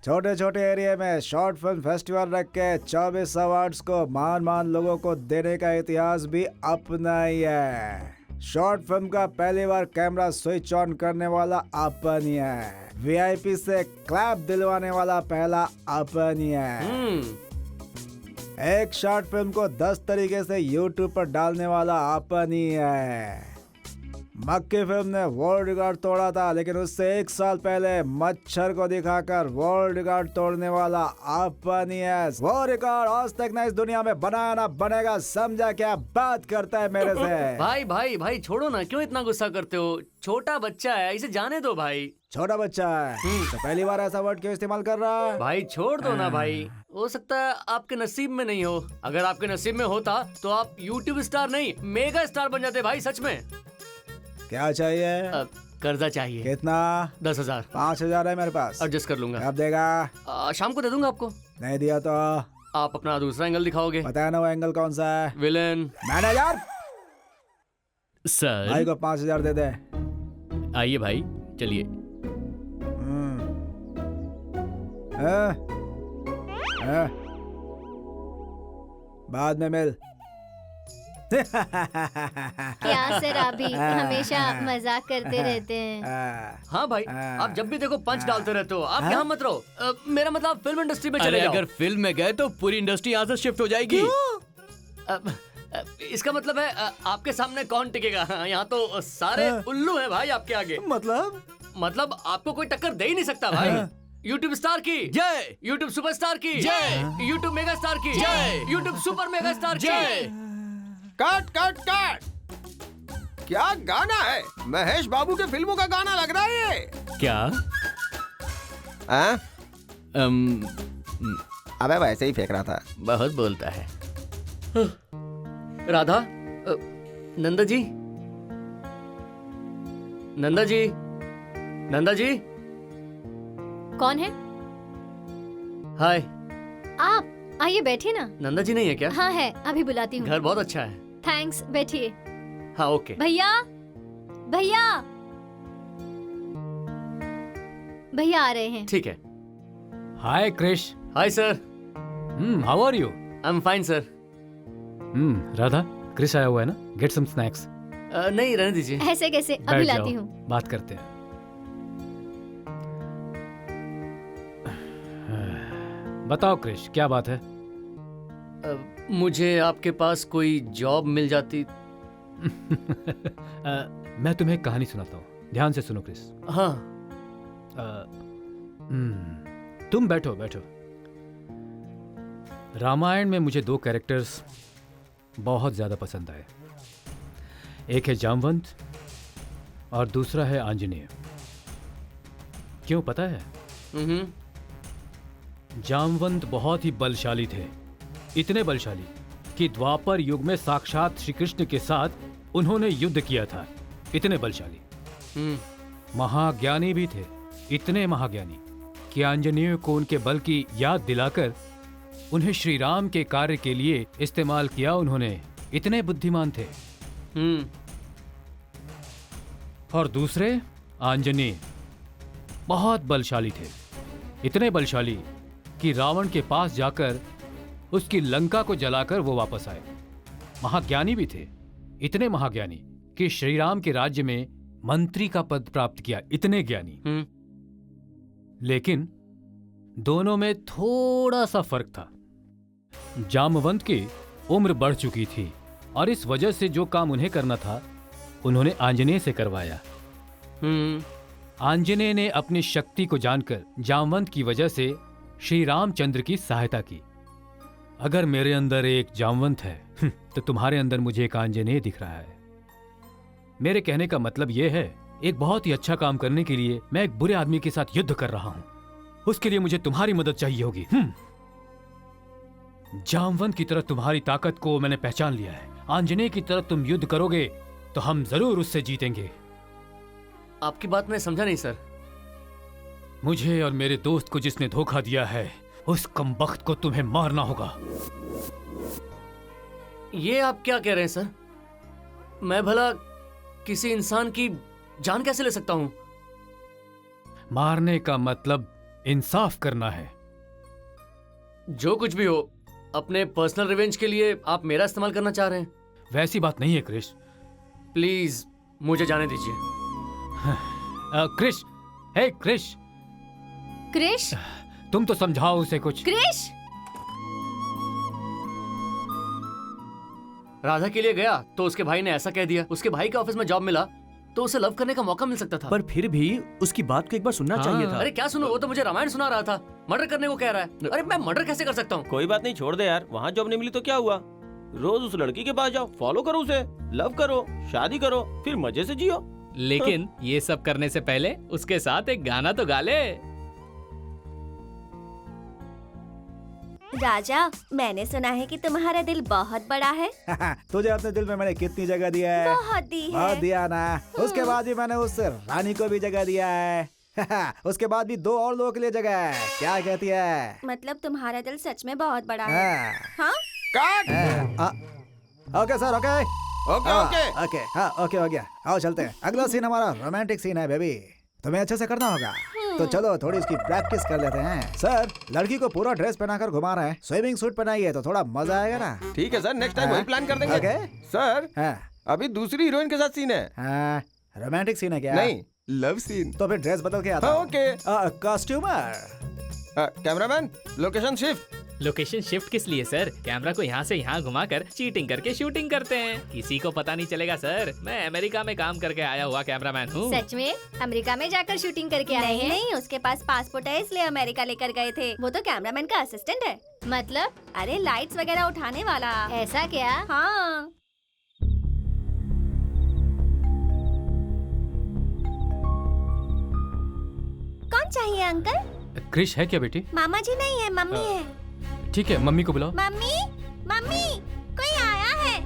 छोटे छोटे एरिया में शॉर्ट फिल्म फेस्टिवल रख के 24 अवार्ड्स को मान लोगों को देने का इतिहास भी अपना ही है। शॉर्ट फिल्म का पहली बार कैमरा स्विच ऑन करने वाला अपन ही है। VIP से क्लैप दिलवाने वाला पहला अपन ही है। एक शॉर्ट फिल्म को 10 तरीके से YouTube पर डालने वाला अपन ही है। मक्की फिल्म ने वर्ल्ड रिकॉर्ड तोड़ा था, लेकिन उससे 1 साल पहले मच्छर को दिखाकर वर्ल्ड रिकॉर्ड तोड़ने वाला अपन ही है। वो रिकॉर्ड आज तक ना इस दुनिया में बनाया ना बनेगा, समझा क्या? बात करता है मेरे से। भाई भाई भाई छोड़ो ना, क्यों इतना गुस्सा करते हो? छोटा बच्चा है, इसे जाने दो भाई। छोटा बच्चा है तो पहली बार ऐसा वर्ड क्यों इस्तेमाल कर रहा है? भाई छोड़ दो ना भाई, हो सकता है आपके नसीब में नहीं हो। अगर आपके नसीब में होता तो आप YouTube स्टार नहीं मेगा स्टार बन जाते भाई, सच में। क्या चाहिए? कर्जा चाहिए। कितना? 10,000। 5,000 है मेरे पास, एडजस्ट कर लूंगा। कब देगा? शाम को दे दूंगा आपको। नहीं दिया तो आप अपना दूसरा एंगल दिखाओगे। बताया ना वो एंगल कौन सा है? विलेन। मैनेजर सर, भाई को 5,000 दे दे। आइए भाई, चलिए। बाद में मिल। क्या सर, आप भी हमेशा मजाक करते रहते हैं। हाँ भाई, आप जब भी देखो पंच डालते रहते हो। आप यहाँ मत रहो। मेरा मतलब फिल्म इंडस्ट्री में चले अरे जाओ। अगर फिल्म में गए तो पूरी इंडस्ट्री यहाँ से शिफ्ट हो जाएगी। इसका मतलब है आपके सामने कौन टिकेगा? यहाँ तो सारे उल्लू हैं भाई आपके आगे। मतलब आपको कोई टक्कर दे ही नहीं सकता भाई। YouTube स्टार की जय, YouTube सुपरस्टार की जय, YouTube मेगा स्टार की जय, YouTube सुपर मेगा स्टार की जय। Cut cut cut! क्या गाना है? महेश बाबू के फिल्मों का गाना लग रहा है ये। क्या? हाँ? अबे वैसे ही फेंक रहा था। बहुत बोलता है। राधा, नंदा जी, नंदा जी, नंदा जी। कौन है? हाय। आप आइए, बैठिए ना। नंदा जी नहीं है क्या? हाँ है, अभी बुलाती हूँ। घर बहुत अच्छा है। थैंक्स, बैठिए। हाँ ओके। भैया, भैया, भैया आ रहे हैं। ठीक है। Hi Krish. Hi sir. How are you? I am fine sir. Radha, Krish आया हुआ है ना? Get some snacks. नहीं, रहने दीजिए। ऐसे कैसे? अभी बैठ लाती जाओ, हूँ। बात करते हैं। बताओ क्रिश, क्या बात है? मुझे आपके पास कोई जॉब मिल जाती। मैं तुम्हें एक कहानी सुनाता हूँ, ध्यान से सुनो क्रिस। हाँ। तुम बैठो बैठो। रामायण में मुझे 2 कैरेक्टर्स बहुत ज्यादा पसंद आए। एक है जामवंत और दूसरा है आंजनेय। क्यों पता है? जामवंत बहुत ही बलशाली थे, इतने बलशाली कि द्वापर युग में साक्षात श्री कृष्ण के साथ उन्होंने युद्ध किया था। इतने बलशाली। महाज्ञानी भी थे, इतने महाज्ञानी कि आंजनेय को उनके बल की याद दिलाकर उन्हें श्री राम के कार्य के लिए इस्तेमाल किया उन्होंने, इतने बुद्धिमान थे। और दूसरे आंजनेय बहुत बलशाली थे, इतने बलशाली कि रावण के पास जाकर उसकी लंका को जलाकर वो वापस आए। महाज्ञानी भी थे, इतने महाज्ञानी कि श्री राम के राज्य में मंत्री का पद प्राप्त किया, इतने ज्ञानी। लेकिन दोनों में थोड़ा सा फर्क था। जामवंत की उम्र बढ़ चुकी थी और इस वजह से जो काम उन्हें करना था उन्होंने आंजनेय से करवाया। आंजनेय ने अपनी शक्ति को जानकर जामवंत की वजह से श्री रामचंद्र की सहायता की। अगर मेरे अंदर एक जामवंत है तो तुम्हारे अंदर मुझे एक आंजनेय दिख रहा है। मेरे कहने का मतलब यह है, एक बहुत ही अच्छा काम करने के लिए मैं एक बुरे आदमी के साथ युद्ध कर रहा हूं, उसके लिए मुझे तुम्हारी मदद चाहिए होगी। जामवंत की तरह तुम्हारी ताकत को मैंने पहचान लिया है। आंजनेय की तरह तुम युद्ध करोगे तो हम जरूर उससे जीतेंगे। आपकी बात मैं समझा नहीं सर। मुझे और मेरे दोस्त को जिसने धोखा दिया है उस कमबख्त को तुम्हें मारना होगा। ये आप क्या कह रहे हैं सर? मैं भला किसी इंसान की जान कैसे ले सकता हूं? मारने का मतलब इंसाफ करना है। जो कुछ भी हो, अपने पर्सनल रिवेंज के लिए आप मेरा इस्तेमाल करना चाह रहे हैं? वैसी बात नहीं है क्रिश। प्लीज मुझे जाने दीजिए। क्रिश, हे क्रिश। क्रिश, तुम तो समझाओ उसे कुछ। क्रिश, राधा के लिए गया तो उसके भाई ने ऐसा कह दिया। उसके भाई के ऑफिस में जॉब मिला तो उसे लव करने का मौका मिल सकता था। पर फिर भी उसकी बात को एक बार सुनना चाहिए था। अरे क्या सुनो, वो तो मुझे रामायण सुना रहा था। मर्डर करने को कह रहा है। अरे मैं मर्डर कैसे कर सकता हूँ? कोई बात नहीं, छोड़ दे यार। वहाँ जॉब नहीं मिली तो क्या हुआ? रोज उस लड़की के पास जाओ, फॉलो करो उसे, लव करो, शादी करो, फिर मजे से जियो। लेकिन ये सब करने से पहले उसके साथ एक गाना तो गा ले। राजा, मैंने सुना है कि तुम्हारा दिल बहुत बड़ा है। तुझे अपने दिल में मैंने कितनी जगह दिया है? बहुत दी है। बहुत दिया ना। उसके बाद भी मैंने उस रानी को भी जगह दिया है। उसके बाद भी 2 और लोगों के लिए जगह है। क्या कहती है? मतलब तुम्हारा दिल सच में बहुत बड़ा है। हाँ? Okay sir, okay okay okay okay, हाँ ओके हो गया। आओ चलते हैं। अगला सीन हमारा रोमांटिक सीन है बेबी। तुम्हें अच्छे से करना होगा तो चलो थोड़ी इसकी प्रैक्टिस कर लेते हैं। सर, लड़की को पूरा ड्रेस पहनाकर घुमा रहे हैं। स्विमिंग सूट पहनाइए तो थोड़ा मजा आएगा ना। ठीक है सर, नेक्स्ट टाइम वही प्लान कर देंगे। ओके सर, हाँ अभी दूसरी हीरोइन के साथ सीन है। हाँ, रोमांटिक सीन है क्या? नहीं, लव सीन। तो फिर ड्रेस बदल के आता हूँ। Okay. Costumer, cameraman, location shift. Location shift किस लिए सर? कैमरा को यहाँ से यहाँ घुमाकर चीटिंग करके शूटिंग करते हैं। किसी को पता नहीं चलेगा सर। मैं अमेरिका में काम करके आया हुआ कैमरामैन हूँ। सच में? अमेरिका में जाकर शूटिंग करके आए हैं? नहीं, उसके पास पासपोर्ट है इसलिए अमेरिका लेकर गए थे। वो तो कैमरामैन का असिस्टेंट है। मतलब? अरे लाइट्स वगैरह उठाने वाला। ऐसा क्या? हाँ। कौन चाहिए अंकल? क्रिश है क्या बेटी? मामा जी नहीं है, मम्मी है। ठीक है, मम्मी को बुलाओ। मम्मी, मम्मी, कोई आया है।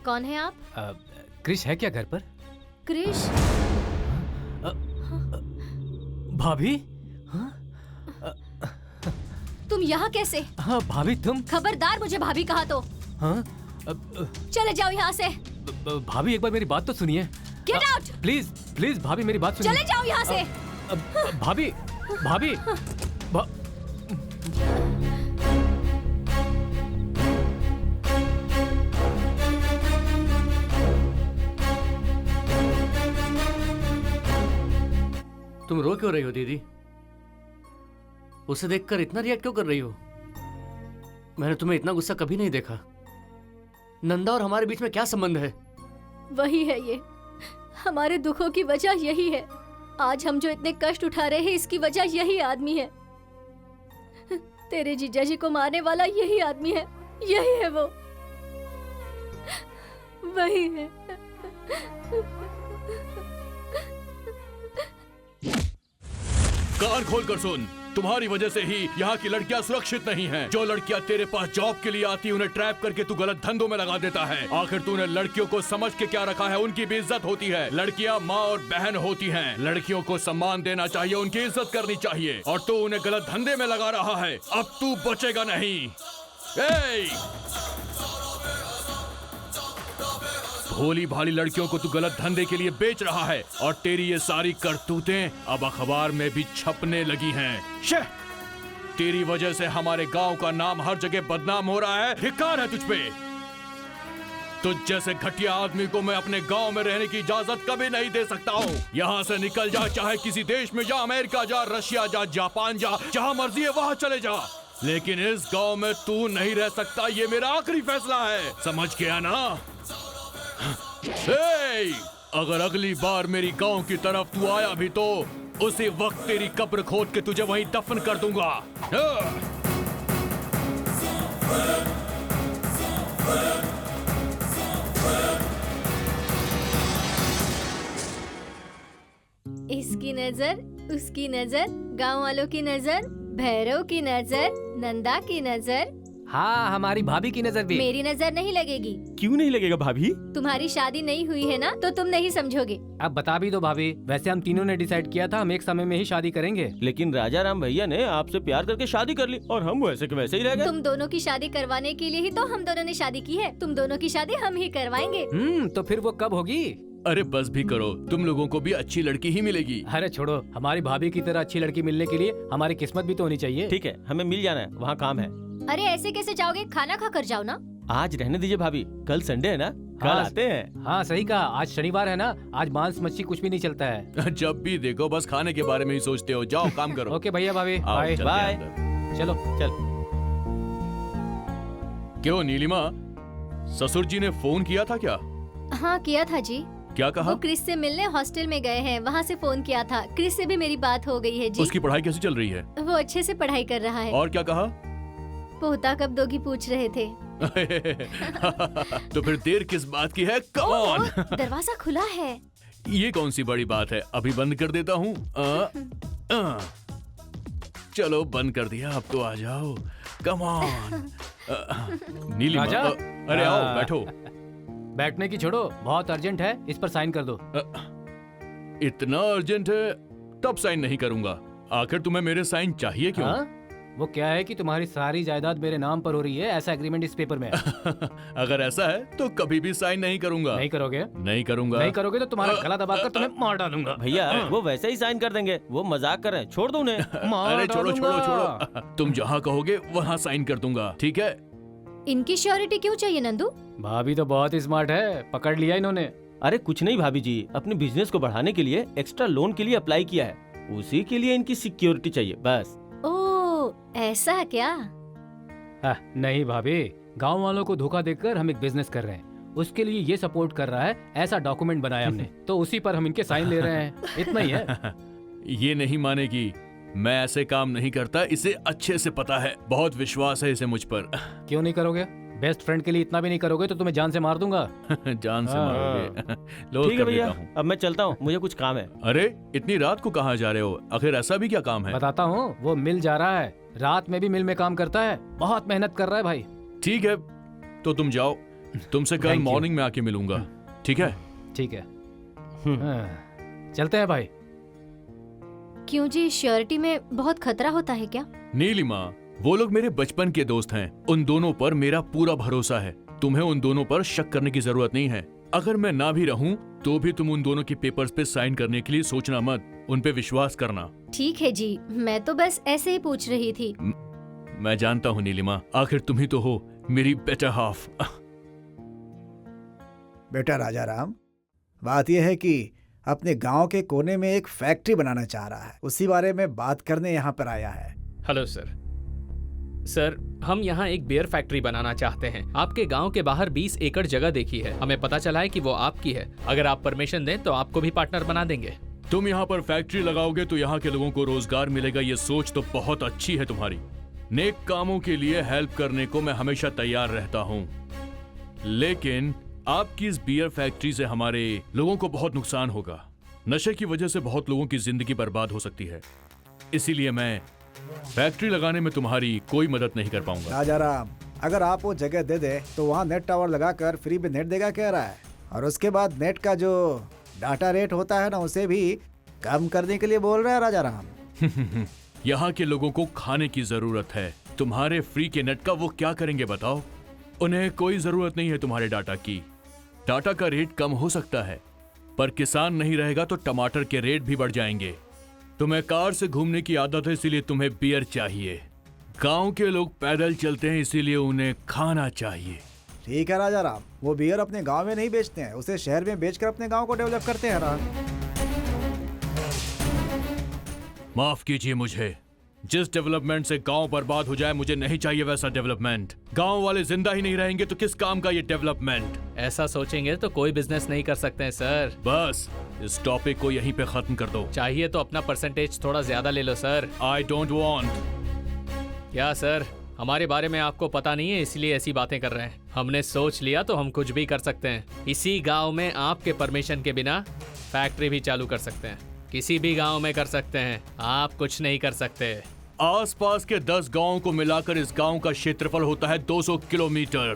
कौन है आप? क्रिश है क्या घर पर? क्रिश? भाभी? तुम यहाँ कैसे? हाँ भाभी, तुम? खबरदार मुझे भाभी कहा तो। हाँ? चले जाओ यहाँ से। भाभी एक बार मेरी बात तो सुनिए। Get out! प्लीज प्लीज भाभी मेरी बात सुनिए। चले जाओ यहाँ से। भाभी, भाभी, तुम रो क्यों रही हो दीदी? उसे देखकर इतना रिएक्ट क्यों कर रही हो? मैंने तुम्हें इतना गुस्सा कभी नहीं देखा। नंदा और हमारे बीच में क्या संबंध है? वही है ये, हमारे दुखों की वजह यही है। आज हम जो इतने कष्ट उठा रहे हैं इसकी वजह यही आदमी है। तेरे जीजा जी को मारने वाला यही आदमी है। यही है वो, वही है। कान खोल कर सुन, तुम्हारी वजह से ही यहाँ की लड़कियाँ सुरक्षित नहीं हैं। जो लड़कियाँ तेरे पास जॉब के लिए आती उन्हें ट्रैप करके तू गलत धंधों में लगा देता है। आखिर तूने लड़कियों को समझ के क्या रखा है? उनकी भी इज्जत होती है। लड़कियाँ माँ और बहन होती हैं। लड़कियों को सम्मान देना चाहिए, उनकी इज्जत करनी चाहिए, और तू उन्हें गलत धंधे में लगा रहा है। अब तू बचेगा नहीं। भोली भाली लड़कियों को तू गलत धंधे के लिए बेच रहा है, और तेरी ये सारी करतूतें अब अखबार में भी छपने लगी हैं। शे! तेरी वजह से हमारे गांव का नाम हर जगह बदनाम हो रहा है। धिक्कार है तुझ पे। तुझ जैसे घटिया आदमी को मैं अपने गांव में रहने की इजाजत कभी नहीं दे सकता हूँ। यहाँ से निकल जा, चाहे किसी देश में जा, अमेरिका जा, रशिया जा, जापान जा, जहाँ मर्जी है वहाँ चले जा, लेकिन इस गांव में तू नहीं रह सकता। ये मेरा आखिरी फैसला है, समझ गया ना? अगर अगली बार मेरी गांव की तरफ तू आया भी तो उसी वक्त तेरी कब्र खोद के तुझे वहीं दफन कर दूंगा। इसकी नजर, उसकी नजर, गांव वालों की नजर, भैरव की नजर, नंदा की नजर, हाँ हमारी भाभी की नजर भी। मेरी नजर नहीं लगेगी। क्यों नहीं लगेगा भाभी? तुम्हारी शादी नहीं हुई है ना, तो तुम नहीं समझोगे। अब बता भी दो भाभी। वैसे हम तीनों ने डिसाइड किया था हम एक समय में ही शादी करेंगे। लेकिन राजा राम भैया ने आपसे प्यार करके शादी कर ली और हम वैसे के वैसे ही रह गए। तुम दोनों की शादी करवाने के लिए ही तो हम दोनों ने शादी की है। तुम दोनों की शादी हम ही करवाएंगे। तो फिर वो कब होगी? अरे बस भी करो, तुम लोगों को भी अच्छी लड़की ही मिलेगी। अरे छोड़ो, हमारी भाभी की तरह अच्छी लड़की मिलने के लिए हमारी किस्मत भी तो होनी चाहिए। ठीक है, हमें मिल जाना है, वहाँ काम है। अरे ऐसे कैसे जाओगे? खाना खा कर जाओ ना। आज रहने दीजिए भाभी, कल संडे है ना, कल आते हैं। हाँ सही कहा, आज शनिवार है ना, आज मांस मच्छी कुछ भी नहीं चलता है। जब भी देखो बस खाने के बारे में ही सोचते हो। जाओ काम करो। ओके भैया भाभी, आओ, बाय चलते बाय। हैं अंदर। चलो चल। क्यों नीलिमा, ससुर जी ने फोन किया था क्या? हाँ किया था जी। क्या कहा? वो क्रिस से मिलने हॉस्टल में गए हैं, वहाँ से फोन किया था। क्रिस से भी मेरी बात हो गई है जी। उसकी पढ़ाई कैसी चल रही है? वो अच्छे से पढ़ाई कर रहा है। और क्या कहा? पोता कब दोगी पूछ रहे थे। तो फिर देर किस बात की है? Come on. दरवाजा खुला है। ये कौन सी बड़ी बात है, अभी बंद कर देता हूँ। चलो बंद कर दिया, अब तो आ जाओ। Come on. नीलिमा, राजा? अरे आओ बैठो। बैठने की छोड़ो, बहुत अर्जेंट है, इस पर साइन कर दो। इतना अर्जेंट है तब साइन नहीं करूंगा। आखिर तुम्हें मेरे साइन चाहिए क्यों? हाँ? वो क्या है कि तुम्हारी सारी जायदाद मेरे नाम पर हो रही है, ऐसा एग्रीमेंट इस पेपर में है। अगर ऐसा है तो कभी भी साइन नहीं करूंगा। नहीं करोगे? नहीं करूंगा। नहीं करोगे तो तुम्हारा गला दबाकर तुम्हें मार डालूंगा। भैया वो वैसे ही साइन कर देंगे, वो मजाक कर रहे हैं, छोड़ दो उन्हें। अरे छोड़ो छोड़ो छोड़ो, तुम जहाँ कहोगे वहाँ साइन कर दूंगा, ठीक है? इनकी श्योरिटी क्यों चाहिए नंदू? भाभी तो बहुत स्मार्ट है, पकड़ लिया इन्होंने। अरे कुछ नहीं भाभी जी, अपने बिजनेस को बढ़ाने के लिए एक्स्ट्रा लोन के लिए अप्लाई किया है, उसी के लिए इनकी सिक्योरिटी चाहिए बस। ओह ऐसा क्या? नहीं भाभी, गांव वालों को धोखा देकर हम एक बिजनेस कर रहे हैं, उसके लिए ये सपोर्ट कर रहा है, ऐसा डॉक्यूमेंट बनाया हमने, तो उसी पर हम इनके साइन ले रहे हैं, इतना ही है। ये नहीं मानेगी, मैं ऐसे काम नहीं करता, इसे अच्छे से पता है, बहुत विश्वास है इसे मुझ पर। क्यों नहीं करोगे? बेस्ट फ्रेंड के लिए इतना भी नहीं करोगे तो तुम्हें जान से मार दूंगा। जान से मारोगे? ठीक है भैया, अब मैं चलता हूँ, मुझे कुछ काम है। अरे इतनी रात को कहाँ जा रहे हो? आखिर ऐसा भी क्या काम है? बताता हूँ, वो मिल जा रहा है, रात में भी मिल में काम करता है, बहुत मेहनत कर रहा है भाई। ठीक है तो तुम जाओ, तुमसे कल मॉर्निंग में आके मिलूंगा, ठीक है? ठीक है, चलते हैं भाई। क्यों जी, श्योरिटी में बहुत खतरा होता है क्या? नीलिमा, वो लोग मेरे बचपन के दोस्त हैं, उन दोनों पर मेरा पूरा भरोसा है, तुम्हें उन दोनों पर शक करने की जरूरत नहीं है। अगर मैं ना भी रहूं तो भी तुम उन दोनों के पेपर्स पे साइन करने के लिए सोचना मत, उन पे विश्वास करना। ठीक है जी, मैं तो बस ऐसे ही पूछ रही थी। मैं जानता हूँ नीलिमा, आखिर तुम ही तो हो मेरी बेटर हाफ। बेटा राजा राम, बात यह है कि अपने गांव के कोने में एक फैक्ट्री बनाना चाह रहा है, उसी बारे में बात करने यहाँ पर आया है। हेलो सर, हम यहाँ एक बियर फैक्ट्री बनाना चाहते हैं। आपके गांव के बाहर 20 एकड़ जगह देखी है, हमें पता चला है कि वो आपकी है। अगर आप परमिशन दें तो आपको भी पार्टनर बना देंगे। तुम यहाँ पर फैक्ट्री लगाओगे तो यहाँ के लोगों को रोजगार मिलेगा, ये सोच तो बहुत अच्छी है तुम्हारी। नेक कामों के लिए हेल्प करने को मैं हमेशा तैयार रहता हूँ, लेकिन आपकी इस बियर फैक्ट्री से हमारे लोगों को बहुत नुकसान होगा। नशे की वजह से बहुत लोगों की जिंदगी बर्बाद हो सकती है, इसीलिए मैं फैक्ट्री लगाने में तुम्हारी कोई मदद नहीं कर पाऊंगा। राजा राम, अगर आप वो जगह दे दे तो वहाँ नेट टावर लगाकर फ्री में नेट देगा कह रहा है, और उसके बाद नेट का जो डाटा रेट होता है ना उसे भी कम करने के लिए बोल रहा है राजा राम। यहाँ के लोगों को खाने की जरूरत है, तुम्हारे फ्री के नेट का वो क्या करेंगे बताओ? उन्हें कोई जरूरत नहीं है तुम्हारे डाटा की। डाटा का रेट कम हो सकता है, पर किसान नहीं रहेगा तो टमाटर के रेट भी बढ़ जाएंगे। तुम्हें कार से घूमने की आदत है, इसीलिए तुम्हें बियर चाहिए। गांव के लोग पैदल चलते हैं, इसीलिए उन्हें खाना चाहिए। ठीक है राजा राम, वो बियर अपने गांव में नहीं बेचते हैं, उसे शहर में बेचकर अपने गांव को डेवलप करते हैं ना। माफ कीजिए मुझे, जिस डेवलपमेंट से गांव बर्बाद हो जाए मुझे नहीं चाहिए वैसा डेवलपमेंट। गांव वाले जिंदा ही नहीं रहेंगे तो किस काम का ये डेवलपमेंट? ऐसा सोचेंगे तो कोई बिजनेस नहीं कर सकते हैं सर। बस इस टॉपिक को यहीं पे खत्म कर दो। चाहिए तो अपना परसेंटेज थोड़ा ज्यादा ले लो सर। I don't want. क्या सर, हमारे बारे में आपको पता नहीं है इसलिए ऐसी बातें कर रहे हैं। हमने सोच लिया तो हम कुछ भी कर सकते हैं। इसी गांव में आपके परमिशन के बिना फैक्ट्री भी चालू कर सकते हैं। किसी भी गांव में कर सकते हैं, आप कुछ नहीं कर सकते। आसपास के 10 गांवों को मिलाकर इस गांव का क्षेत्रफल होता है 200 किलोमीटर।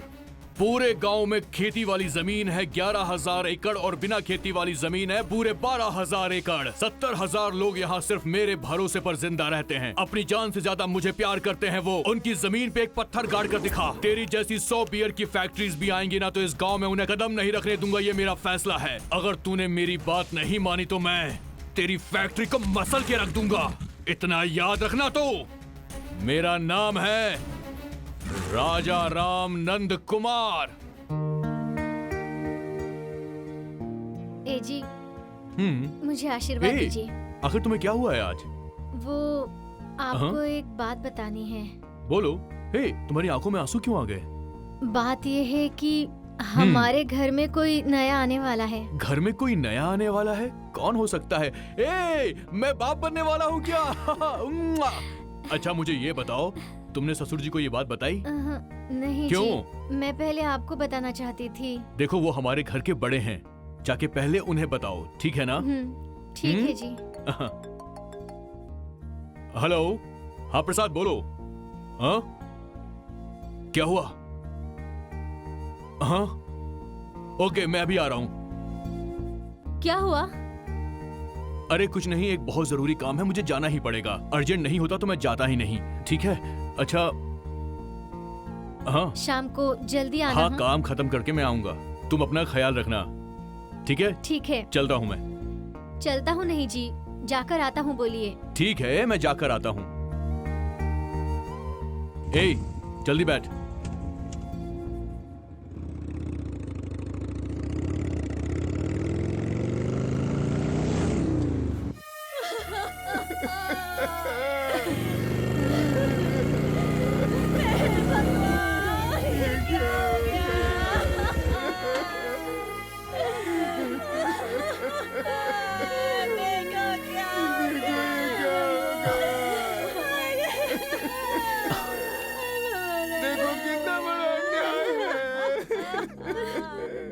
पूरे गांव में खेती वाली जमीन है 11,000 एकड़ और बिना खेती वाली जमीन है पूरे 12,000 एकड़। 70,000 लोग यहाँ सिर्फ मेरे भरोसे पर जिंदा रहते हैं। अपनी जान से ज्यादा मुझे प्यार करते हैं वो। उनकी जमीन पे एक पत्थर गाड़ कर दिखा। तेरी जैसी 100 बियर की फैक्ट्रीज भी आएंगी ना तो इस गाँव में उन्हें कदम नहीं रखने दूंगा, ये मेरा फैसला है। अगर तूने मेरी बात नहीं मानी तो मैं तेरी फैक्ट्री को मसल के रख दूंगा। इतना याद रखना। तो मेरा नाम है राजा राम नंद कुमार। ए जी, मुझे आशीर्वाद दीजिए। आखिर तुम्हें क्या हुआ है आज? वो आपको एक बात बतानी है। बोलो। हे, तुम्हारी आंखों में आंसू क्यों आ गए? बात ये है कि हमारे घर में कोई नया आने वाला है। घर में कोई नया आने वाला है? कौन हो सकता है? मैं बाप बनने वाला हूँ क्या? अच्छा मुझे ये बताओ, तुमने ससुर जी को ये बात बताई? नहीं क्यों? जी, मैं पहले आपको बताना चाहती थी। देखो वो हमारे घर के बड़े हैं, जाके पहले उन्हें बताओ, ठीक है ना? ठीक है जी। हेलो, हाँ प्रसाद बोलो। हाँ क्या हुआ? हाँ ओके, मैं अभी आ रहा हूँ। क्या हुआ? अरे कुछ नहीं, एक बहुत जरूरी काम है, मुझे जाना ही पड़ेगा। अर्जेंट नहीं होता तो मैं जाता ही नहीं, ठीक है? अच्छा हाँ शाम को जल्दी आना। हाँ काम खत्म करके मैं आऊंगा। तुम अपना ख्याल रखना, ठीक है? ठीक है। चलता हूँ मैं। चलता हूँ नहीं जी, जाकर आता हूँ बोलिए। ठीक है मैं जाकर आता हूँ। ए जल्दी बैठ।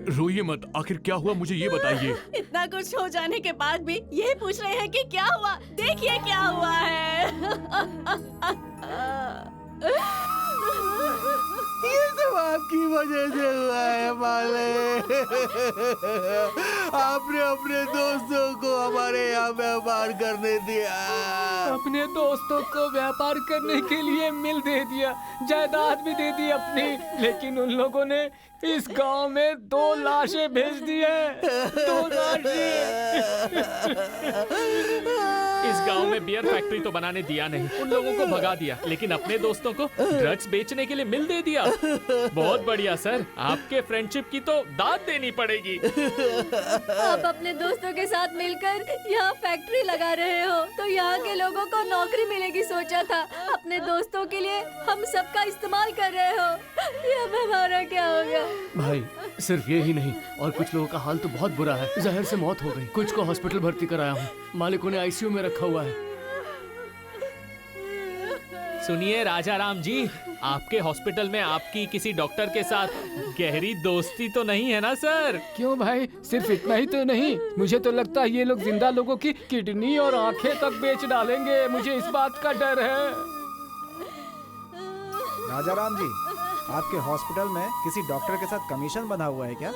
रोइए मत, आखिर क्या हुआ मुझे ये बताइए। इतना कुछ हो जाने के बाद भी ये पूछ रहे हैं कि क्या हुआ। देखिए क्या हुआ है। ये सब आपकी वजह से हुआ है माले। आपने अपने दोस्तों को हमारे यहाँ व्यापार करने दिया। अपने दोस्तों को व्यापार करने के लिए मिल दे दिया, जायदाद भी दे दी अपनी, लेकिन उन लोगों ने इस गांव में 2 लाशें भेज दी है। 2 लाशें। इस गांव में बियर फैक्ट्री तो बनाने दिया नहीं, उन लोगों को भगा दिया, लेकिन अपने दोस्तों को ड्रग्स बेचने के लिए मिल दे दिया। बहुत बढ़िया सर, आपके फ्रेंडशिप की तो दाद देनी पड़ेगी। आप अपने दोस्तों के साथ मिलकर यहाँ फैक्ट्री लगा रहे हो तो यहाँ के लोगों को नौकरी मिलेगी सोचा था। अपने दोस्तों के लिए हम सबका इस्तेमाल कर रहे हो। ये अब हमारा क्या होगा? भाई सिर्फ ये ही नहीं, और कुछ लोगों का हाल तो बहुत बुरा है। जहर से मौत हो गई, कुछ को हॉस्पिटल भर्ती कराया हूँ, मालिकों ने आईसीयू में रखा हुआ है। सुनिए राजा राम जी, आपके हॉस्पिटल में आपकी किसी डॉक्टर के साथ गहरी दोस्ती तो नहीं है ना सर? क्यों भाई, सिर्फ इतना ही तो नहीं, मुझे तो लगता है ये लोग जिंदा लोगों की किडनी और आंखें तक बेच डालेंगे। मुझे इस बात का डर है। राजा राम जी, आपके हॉस्पिटल में किसी डॉक्टर के साथ कमीशन बना हुआ है क्या?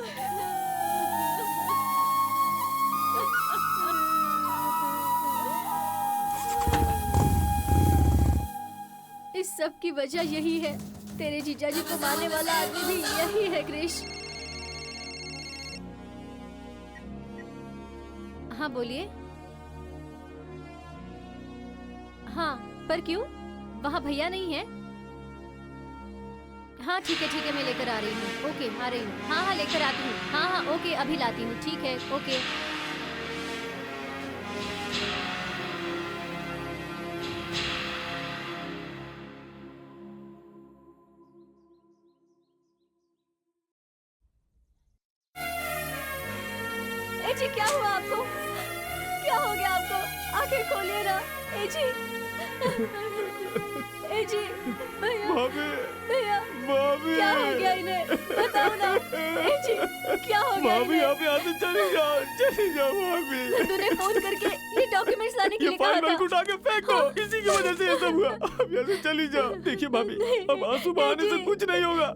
इस सब की वजह यही है। तेरे जीजाजी को मारने वाला आदमी भी यही है क्रिश। हाँ बोलिए। हाँ पर क्यों? वहाँ भैया नहीं है? हाँ ठीक है मैं लेकर आ रही हूँ। ओके आ रही हूँ। हाँ लेकर आती हूँ। हाँ ओके अभी लाती हूँ। ठीक है ओके। ए जी क्या हुआ आपको? क्या हो गया आपको? आंखें खोलिए ना। ए जी भैया भैया क्या हो गया इन्हें? बताओ ना। ए जी क्या हो गया इन्हें? आप यहाँ से चली जाओ भाभी। तूने फोन करके ये डॉक्यूमेंट्स लाने के लिए कहा था। उठा के फेंक दो, इसी की वजह से ये सब हुआ। अब यहाँ से चली जाओ। देखिए भाभी, अब आंसू बहाने से कुछ नहीं होगा।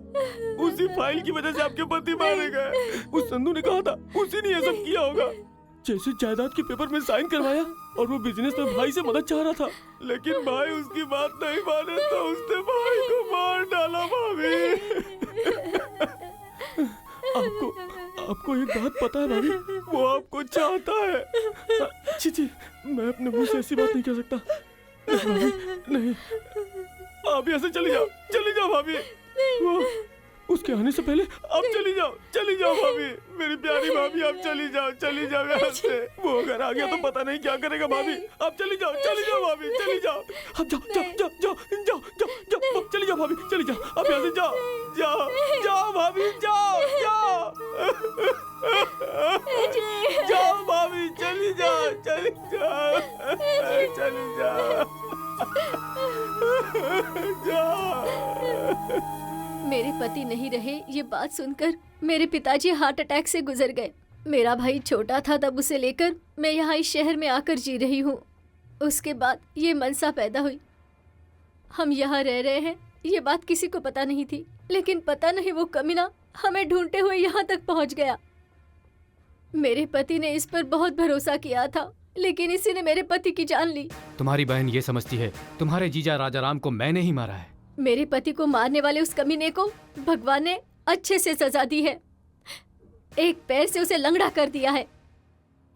उसी फाइल की वजह से आपके पति मारे गए। उस संधू ने कहा था, उसी ने ये सब किया होगा। जैसे जायदाद के पेपर में साइन करवाया और वो बिजनेस में भाई से मदद चाह रहा था, लेकिन भाई उसकी बात नहीं माने तो उसने भाई को मार डाला। भाभी आपको एक बात पता है भाभी, वो आपको चाहता है। छी, मैं अपने मुंह से ऐसी बात नहीं कह सकता। भाभी नहीं, आप यहाँ से चली जाओ भाभी। वो उसके आने से पहले आप चली जाओ भाभी। मेरी प्यारी भाभी, आप चली जाओ यहाँ से। वो अगर आ गया तो पता नहीं क्या करेगा भाभी। आप चली जाओ भाभी, चली जाओ। अब जाओ चली जाओ भाभी, चली जाओ। आप यहाँ से जाओ भाभी, जाओ भाभी, चली जाओ। मेरे पति नहीं रहे, ये बात सुनकर मेरे पिताजी हार्ट अटैक से गुजर गए। मेरा भाई छोटा था तब उसे लेकर मैं यहाँ इस शहर में आकर जी रही हूँ। उसके बाद ये मनसा पैदा हुई। हम यहाँ रह रहे हैं, ये बात किसी को पता नहीं थी, लेकिन पता नहीं वो कमीना हमें ढूंढते हुए यहाँ तक पहुँच गया। मेरे पति ने इस पर बहुत भरोसा किया था, लेकिन इसी ने मेरे पति की जान ली। तुम्हारी बहन ये समझती है तुम्हारे जीजा राजा राम को मैंने ही मारा है। मेरे पति को मारने वाले उस कमीने को भगवान ने अच्छे से सजा दी है। एक पैर से उसे लंगड़ा कर दिया है।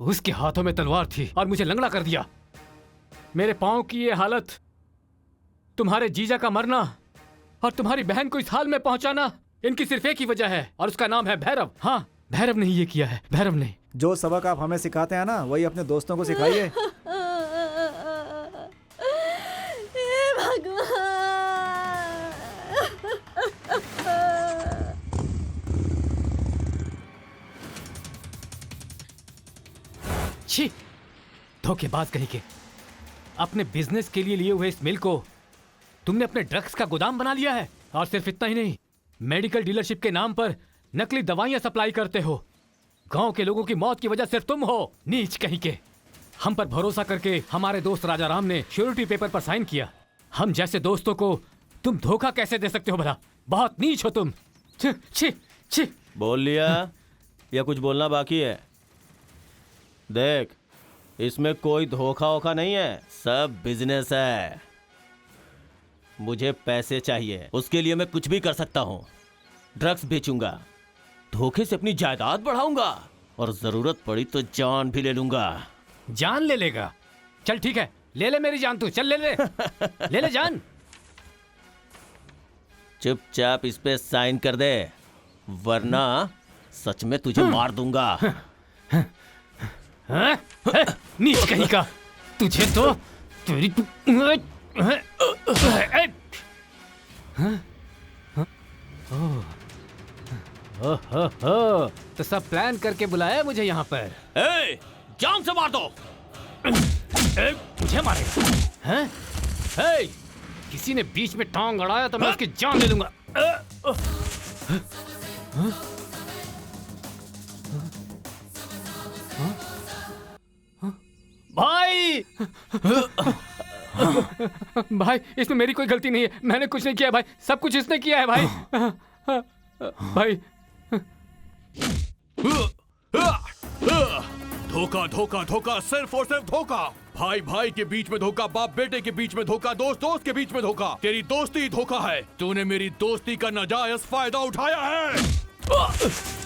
उसके हाथों में तलवार थी और मुझे लंगड़ा कर दिया। मेरे पाँव की ये हालत, तुम्हारे जीजा का मरना और तुम्हारी बहन को इस हाल में पहुंचाना, इनकी सिर्फ एक ही वजह है और उसका नाम है भैरव। हाँ, भैरव ने ये किया है, भैरव ने। जो सबक आप हमें सिखाते हैं ना, वही अपने दोस्तों को सिखाइए। छी, धोखेबाज कहीं के। अपने बिजनेस के लिए हुए इस मिल को तुमने अपने ड्रग्स का गोदाम बना लिया है। और सिर्फ इतना ही नहीं, मेडिकल डीलरशिप के नाम पर नकली दवाइयां सप्लाई करते हो। गांव के लोगों की मौत की वजह सिर्फ तुम हो, नीच कहीं के। हम पर भरोसा करके हमारे दोस्त राजा राम ने श्योरिटी पेपर पर साइन किया। हम जैसे दोस्तों को तुम धोखा कैसे दे सकते हो भला? बहुत नीच हो तुम। छी छी छी। बोल लिया या कुछ बोलना बाकी है? देख, इसमें कोई धोखा वोखा नहीं है, सब बिजनेस है। मुझे पैसे चाहिए, उसके लिए मैं कुछ भी कर सकता हूँ। ड्रग्स बेचूंगा, धोखे से अपनी जायदाद बढ़ाऊंगा और जरूरत पड़ी तो जान भी ले लूंगा। जान ले लेगा? चल ठीक है, ले ले मेरी जान तू, चल ले ले। ले ले जान। चुपचाप इस पे साइन कर दे, वरना सच में तुझे मार दूंगा। नीच कहीं का, तुझे तो तेरी तो सब प्लान करके बुलाया मुझे यहाँ पर। जान से मार दो। मुझे मारे? हैं? किसी ने बीच में टांग अड़ाया तो मैं उसकी जान ले लूंगा। भाई भाई इसमें मेरी कोई गलती नहीं है, मैंने कुछ नहीं किया भाई, सब कुछ इसने किया है भाई। भाई धोखा धोखा धोखा, सिर्फ और सिर्फ धोखा। भाई भाई के बीच में धोखा, बाप बेटे के बीच में धोखा, दोस्त दोस्त के बीच में धोखा। तेरी दोस्ती ही धोखा है। तूने मेरी दोस्ती का नाजायज फायदा उठाया है।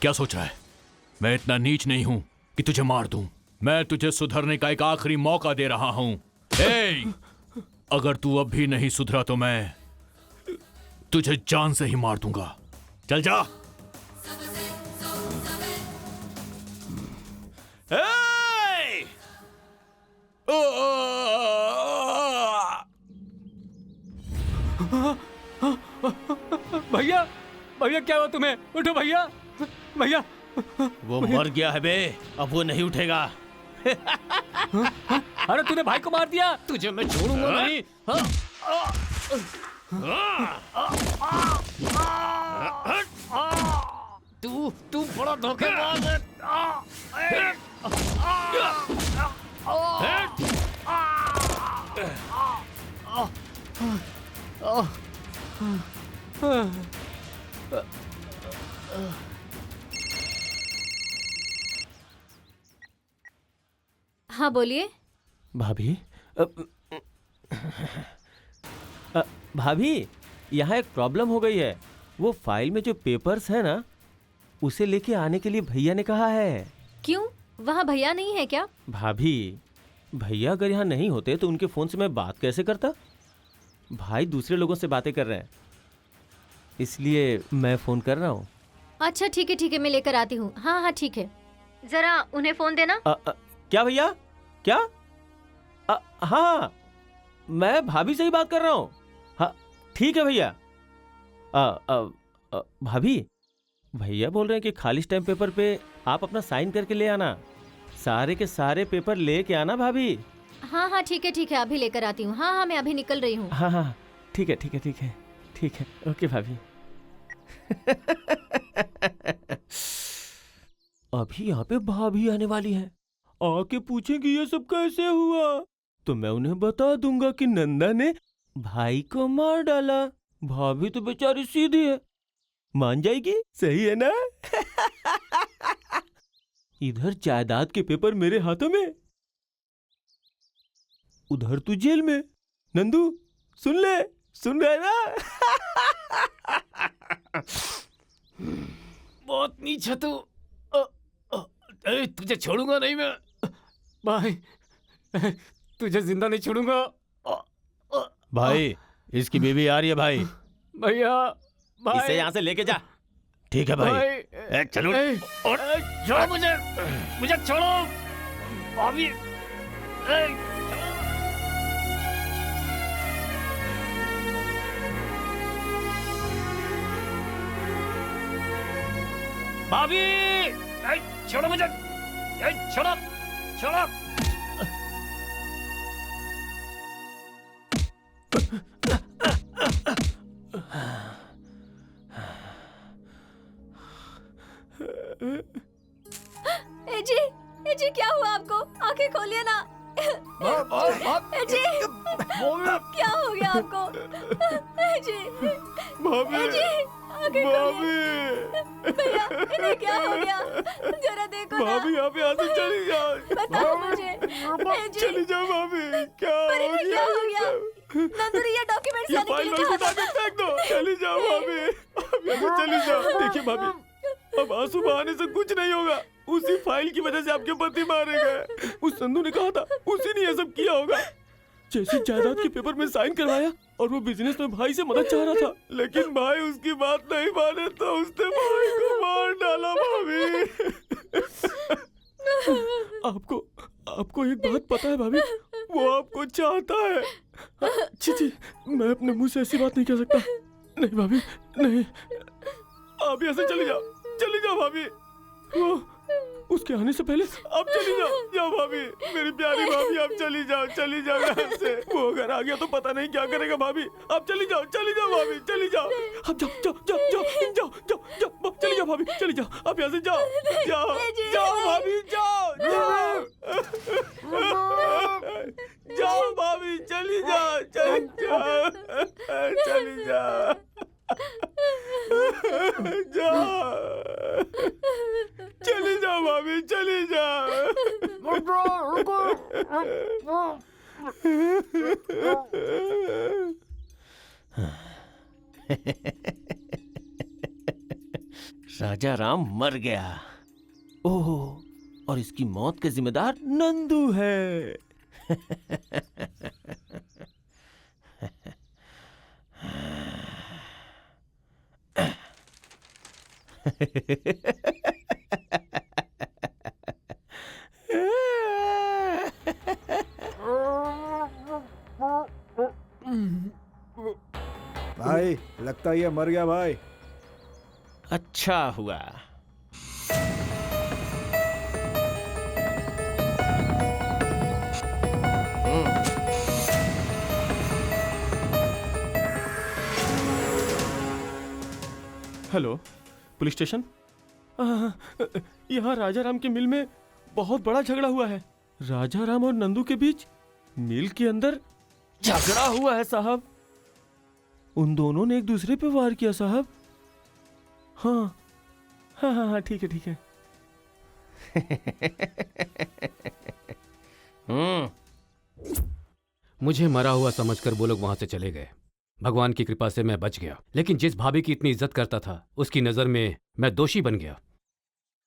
क्या सोचा है? मैं इतना नीच नहीं हूं कि तुझे मार दूं। मैं तुझे सुधरने का एक आखिरी मौका दे रहा हूं। अगर तू अब भी नहीं सुधरा तो मैं तुझे जान से ही मार दूंगा। चल जा। भैया भैया क्या हुआ तुम्हें? उठो भैया भैया। वो मर गया है बे, अब वो नहीं उठेगा। अरे तूने भाई को मार दिया, तुझे मैं छोड़ूंगा नहीं। तू बड़ा धोखेबाज है। हाँ बोलिए। भाभी भाभी, यहाँ एक प्रॉब्लम हो गई है। वो फाइल में जो पेपर्स है ना, उसे लेके आने के लिए भैया ने कहा है। क्यों, वहाँ भैया नहीं है क्या? भाभी, भैया अगर यहाँ नहीं होते तो उनके फोन से मैं बात कैसे करता? भाई दूसरे लोगों से बातें कर रहे हैं, इसलिए मैं फोन कर रहा हूँ। अच्छा ठीक है, मैं लेकर आती हूँ। हाँ हाँ ठीक है। जरा उन्हें फोन देना। क्या भैया? क्या? हाँ, मैं भाभी से ही बात कर रहा हूँ। हाँ ठीक है भैया। भाभी, भैया बोल रहे हैं कि खाली स्टैम्प पेपर पे आप अपना साइन करके ले आना। सारे के सारे पेपर लेके आना भाभी। हाँ हाँ ठीक है, अभी लेकर आती हूँ। हाँ हाँ मैं अभी निकल रही हूँ। हाँ हाँ ठीक है। ओके भाभी। अभी यहाँ पे भाभी आने वाली है, आके पूछेंगी ये सब कैसे हुआ, तो मैं उन्हें बता दूंगा कि नंदा ने भाई को मार डाला। भाभी तो बेचारी सीधी है, मान जाएगी। सही है ना? इधर जायदाद के पेपर मेरे हाथों में, उधर तू जेल में। नंदू सुन रहा है ना? बहुत नीच है तू। तुझे छोड़ूंगा नहीं मैं भाई, तुझे जिंदा नहीं छोड़ूंगा भाई। इसकी बीवी आ रही है भाई। भैया भाई, इसे यहाँ से लेके जा। ठीक है भाई। चलो। छोड़ो मुझे छोड़ो भाभी। भाभी छोड़ो मुझे, छोड़ो। ए जी क्या हुआ आपको? आंखें खोलिए ना। ए जी क्या हो गया आपको? ए जी आंखें खोलिए। भैया इन्हें क्या हो गया? जरा देखो ना। भाभी यहाँ पे यहाँ से चली जाओ। बताओ मुझे। चली जाओ भाभी। क्या हो गया? नंदू ये डॉक्यूमेंट्स ये लाने के फाइल लिए उठा कहा के फेंक दो। चली जाओ भाभी, अब यहाँ से चली जाओ। देखिए भाभी, अब आंसू बहाने से कुछ नहीं होगा। उसी फाइल की वजह से आपके पति मारे गए। उस संधू ने कहा था, उसी ने ये सब किया होगा। जैसे जायदाद के पेपर में साइन करवाया और वो बिजनेस में भाई से मदद चाह रहा था, लेकिन भाई उसकी बात नहीं माने तो उसने भाई को मार डाला। भाभी आपको एक बात पता है भाभी, वो आपको चाहता है। छी, मैं अपने मुंह से ऐसी बात नहीं कह सकता। नहीं भाभी नहीं, आप यहाँ से चली जाओ भाभी। वो उसके आने से पहले आप चली जाओ भाभी। मेरी प्यारी भाभी, आप चली जाओ यहाँ से। वो अगर आ गया तो पता नहीं क्या करेगा भाभी। आप चली जाओ भाभी, चली जाओ। आप जाओ चली जाओ भाभी, चली जाओ। आप यहाँ से जाओ भाभी, जाओ भाभी, चली जाओ। चली जाओ भाभी, चली जाओ। राजा राम मर गया। ओह, और इसकी मौत के जिम्मेदार नंदू है। भाई लगता है ये मर गया भाई। अच्छा हुआ। Hello, police station. यहाँ राजा राम के मिल में बहुत बड़ा झगड़ा हुआ है। राजा राम और नंदू के बीच मिल के अंदर झगड़ा हुआ है साहब। उन दोनों ने एक दूसरे पे वार किया साहब। हाँ, ठीक है। मुझे मरा हुआ समझकर वो लोग वहां से चले गए। भगवान की कृपा से मैं बच गया, लेकिन जिस भाभी की इतनी इज्जत करता था, उसकी नजर में मैं दोषी बन गया।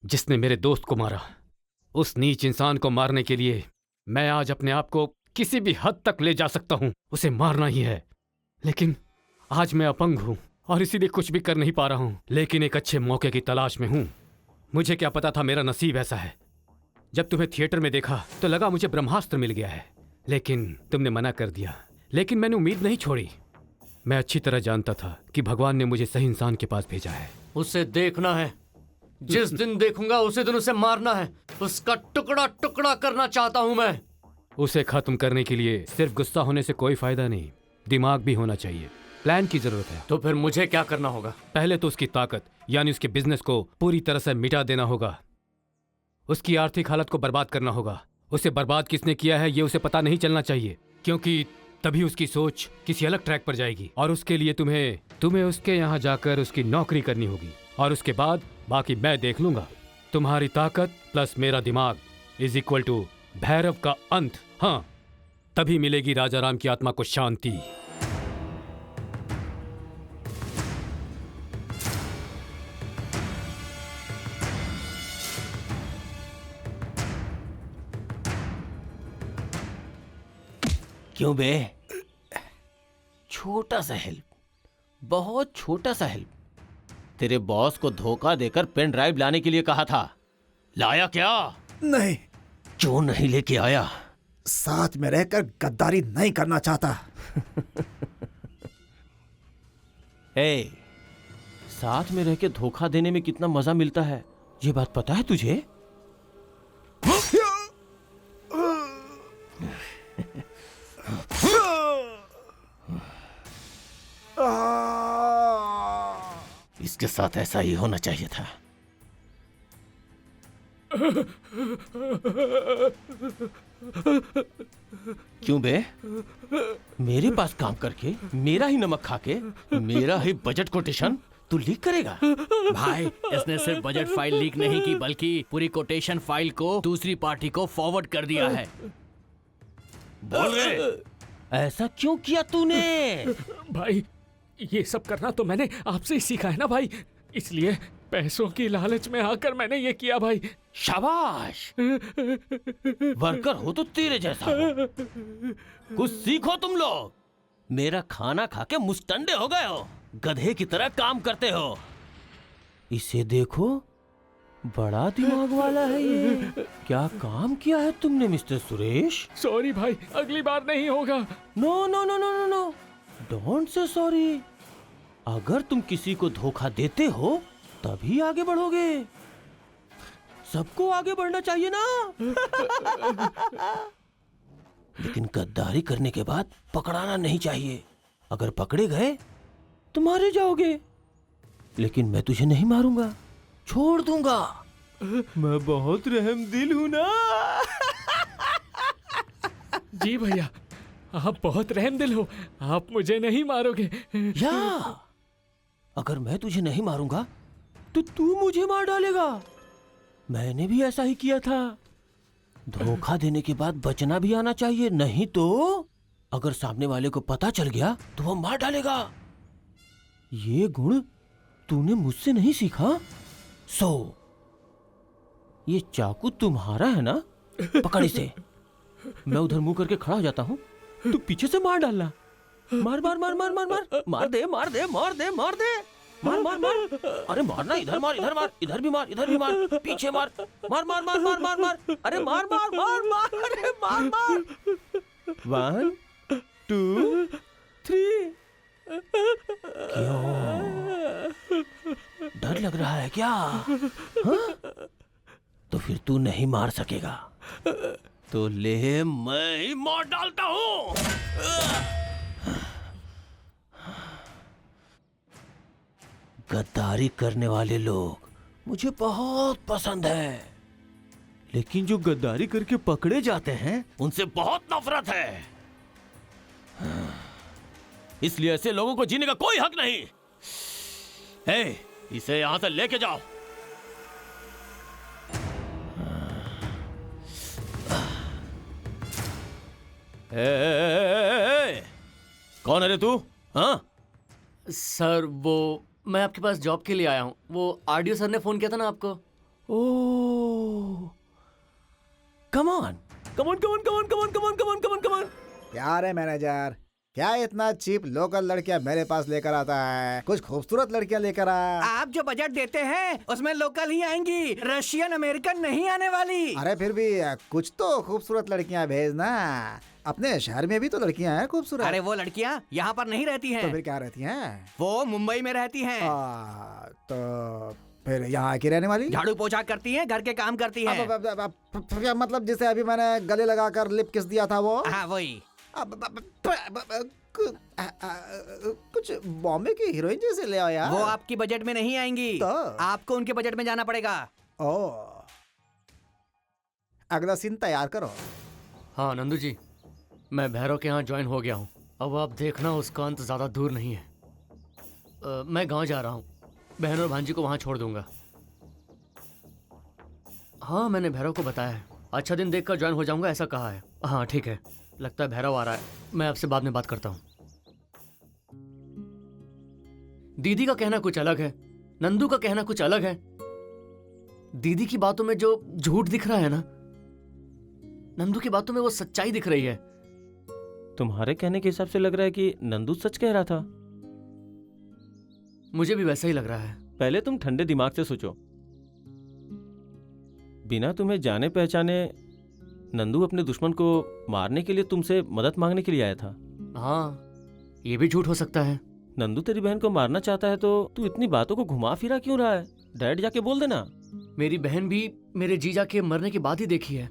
जिसने मेरे दोस्त को मारा, उस नीच इंसान को मारने के लिए मैं आज अपने आप को किसी भी हद तक ले जा सकता हूं। उसे मारना ही है, लेकिन आज मैं अपंग हूं और इसीलिए कुछ भी कर नहीं पा रहा हूं। लेकिन एक अच्छे मौके की तलाश में हूं। मुझे क्या पता था मेरा नसीब ऐसा है। जब तुम्हें थिएटर में देखा तो लगा मुझे ब्रह्मास्त्र मिल गया है, लेकिन तुमने मना कर दिया। लेकिन मैंने उम्मीद नहीं छोड़ी। मैं अच्छी तरह जानता था कि भगवान ने मुझे सही इंसान के पास भेजा है। उसे देखना है, जिस दिन देखूंगा उसी दिन उसे मारना है, उसका टुकड़ा टुकड़ा करना चाहता हूं मैं। उसे खत्म करने के लिए सिर्फ गुस्सा होने से कोई फायदा नहीं, दिमाग भी होना चाहिए। प्लान की जरूरत है। तो फिर मुझे क्या करना होगा? पहले तो उसकी ताकत यानी उसके बिजनेस को पूरी तरह से मिटा देना होगा। उसकी आर्थिक हालत को बर्बाद करना होगा। उसे बर्बाद किसने किया है ये उसे पता नहीं चलना चाहिए, क्योंकि तभी उसकी सोच किसी अलग ट्रैक पर जाएगी। और उसके लिए तुम्हें उसके यहाँ जाकर उसकी नौकरी करनी होगी, और उसके बाद बाकी मैं देख लूंगा। तुम्हारी ताकत प्लस मेरा दिमाग इज इक्वल टू भैरव का अंत। हाँ, तभी मिलेगी राजा राम की आत्मा को शांति। क्यों बे? छोटा सा हेल्प, बहुत छोटा सा हेल्प। तेरे बॉस को धोखा देकर पेन ड्राइव लाने के लिए कहा था, लाया क्या? नहीं। क्यों नहीं लेके आया? साथ में रहकर गद्दारी नहीं करना चाहता। ए, साथ में रह के धोखा देने में कितना मजा मिलता है ये बात पता है तुझे? इसके साथ ऐसा ही होना चाहिए था। क्यों बे? मेरे पास काम करके, मेरा ही नमक खाके, मेरा ही बजट कोटेशन तू लीक करेगा? भाई, इसने सिर्फ बजट फाइल लीक नहीं की, बल्कि पूरी कोटेशन फाइल को दूसरी पार्टी को फॉरवर्ड कर दिया है। बोल रहे, ऐसा क्यों किया तूने? भाई, ये सब करना तो मैंने आपसे ही सीखा है ना भाई, इसलिए पैसों की लालच में आकर मैंने ये किया भाई। शाबाश, वर्कर हो तो तेरे जैसा हो। कुछ सीखो तुम लोग। मेरा खाना खा के मुस्टंडे हो गए हो, गधे की तरह काम करते हो। इसे देखो, बड़ा दिमाग वाला है ये। क्या काम किया है तुमने मिस्टर सुरेश? सॉरी भाई, अगली बार नहीं होगा। No no no no no no, don't say sorry. अगर तुम किसी को धोखा देते हो तभी आगे बढ़ोगे। सबको आगे बढ़ना चाहिए ना। लेकिन गद्दारी करने के बाद पकड़ाना नहीं चाहिए। अगर पकड़े गए तो मारे जाओगे। लेकिन मैं तुझे नहीं मारूंगा, छोड़ दूंगा। मैं बहुत रहमदिल हूं ना। जी भैया, आप बहुत रहमदिल हो, आप मुझे नहीं मारोगे। या अगर मैं तुझे नहीं मारूंगा तो तू मुझे मार डालेगा। मैंने भी ऐसा ही किया था। धोखा देने के बाद बचना भी आना चाहिए, नहीं तो अगर सामने वाले को पता चल गया तो वो मार डालेगा। ये गुण तूने मुझसे नहीं सीखा? ये चाकू तुम्हारा है ना? पकड़ इसे। मैं उधर मुंह करके खड़ा हो जाता हूँ, तू पीछे से मार डालना। मार मार मार मार मार मार मार दे मार दे मार दे मार दे मार मार मार। अरे मारना, इधर मार, इधर मार, इधर भी मार, इधर भी मार, पीछे मार, मार मार मार मार मार मार। अरे मार मार मार मार, अरे मार मार। 1 2 3। क्यों, डर लग रहा है क्या? हाँ? तो फिर तू नहीं मार सकेगा। तो ले, मैं ही मार डालता हूँ। गद्दारी करने वाले लोग मुझे बहुत पसंद है, लेकिन जो गद्दारी करके पकड़े जाते हैं उनसे बहुत नफरत है। इसलिए ऐसे लोगों को जीने का कोई हक नहीं। हे, इसे यहां से लेके जाओ। कौन है रे तू? हाँ सर, वो मैं आपके पास जॉब के लिए आया हूँ। वो आरडीओ सर ने फोन किया था ना आपको। Oh, come on come on come on come on come on come on come on come on come on. क्या रे मैनेजर, क्या इतना चीप लोकल लड़कियां मेरे पास लेकर आता है? कुछ खूबसूरत लड़कियां लेकर आ। आप जो बजट देते हैं उसमें लोकल ही आएंगी, रशियन अमेरिकन नहीं आने वाली। अरे फिर भी कुछ तो खूबसूरत लड़कियां भेजना। अपने शहर में भी तो लड़कियां हैं खूबसूरत। अरे वो लड़कियां यहाँ पर नहीं रहती हैं। तो फिर क्या रहती हैं? वो मुंबई में रहती हैं। तो फिर यहाँ की रहने वाली? झाड़ू पोछा करती हैं, घर के काम करती हैं। मतलब जिसे अभी मैंने गले लगाकर लिप किस दिया था वो? हाँ वही। कुछ बॉम्बे की हीरोइन जैसे ले आओ यार। वो आपकी बजट में नहीं आएंगी, तो आपको उनके बजट में जाना पड़ेगा। ओ, अगला सीन तैयार करो। हाँ नंदू जी, मैं भैरव के यहाँ ज्वाइन हो गया हूँ। अब आप देखना उसका अंत ज़्यादा दूर नहीं है। मैं गांव जा रहा हूँ, बहन और भांजी को वहाँ छोड़ दूंगा। हाँ मैंने भैरव को बताया है, अच्छा दिन देखकर ज्वाइन हो जाऊंगा ऐसा कहा है। हाँ ठीक है, लगता है भैरव आ रहा है, मैं आपसे बाद में बात करता हूँ। दीदी का कहना कुछ अलग है, नंदू का कहना कुछ अलग है। दीदी की बातों में जो झूठ दिख रहा है ना, नंदू की बातों में वो सच्चाई दिख रही है। तुम्हारे कहने के हिसाब से लग रहा है कि नंदू सच कह रहा था। मुझे भी वैसा ही लग रहा है। पहले तुम ठंडे दिमाग से सोचो। बिना तुम्हें जाने पहचाने नंदू अपने दुश्मन को मारने के लिए तुमसे मदद मांगने के लिए आया था। हाँ, ये भी झूठ हो सकता है। नंदू तेरी बहन को मारना चाहता है तो तू इतनी बातों को घुमा फिरा क्यों रहा है? डायरेक्ट जाके बोल देना। मेरी बहन भी मेरे जीजा के मरने के बाद ही देखी है।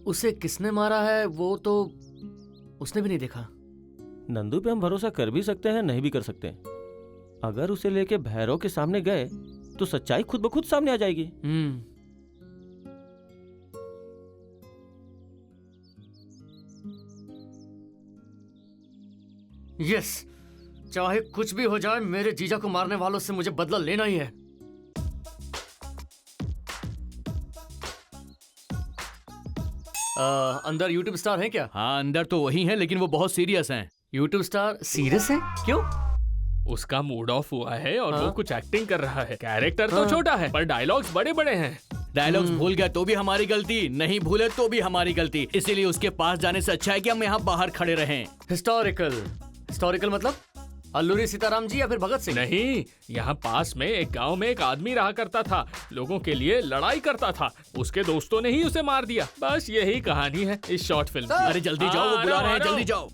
उसे किसने मारा है वो तो उसने भी नहीं देखा। नंदू पे हम भरोसा कर भी सकते हैं, नहीं भी कर सकते। अगर उसे लेके भैरव के सामने गए तो सच्चाई खुद ब खुद सामने आ जाएगी। यस, चाहे कुछ भी हो जाए, मेरे जीजा को मारने वालों से मुझे बदला लेना ही है। अंदर यूट्यूब स्टार हैं क्या? हाँ अंदर तो वही हैं, लेकिन वो बहुत सीरियस हैं। यूट्यूब स्टार सीरियस है? क्यों? उसका मूड ऑफ हुआ है और हाँ? वो कुछ एक्टिंग कर रहा है। कैरेक्टर तो हाँ? छोटा है पर डायलॉग्स बड़े बड़े हैं। डायलॉग्स भूल गया तो भी हमारी गलती, नहीं भूले तो भी हमारी गलती। इसीलिए उसके पास जाने से अच्छा है कि हम यहाँ बाहर खड़े रहें। हिस्टोरिकल मतलब अल्लूरी सीताराम जी या फिर भगत सिंह? नहीं, यहाँ पास में एक गांव में एक आदमी रहा करता था, लोगों के लिए लड़ाई करता था। उसके दोस्तों ने ही उसे मार दिया। बस यही कहानी है इस शॉर्ट फिल्म की। अरे जल्दी जाओ, वो बुला रहे हैं, जल्दी जाओ।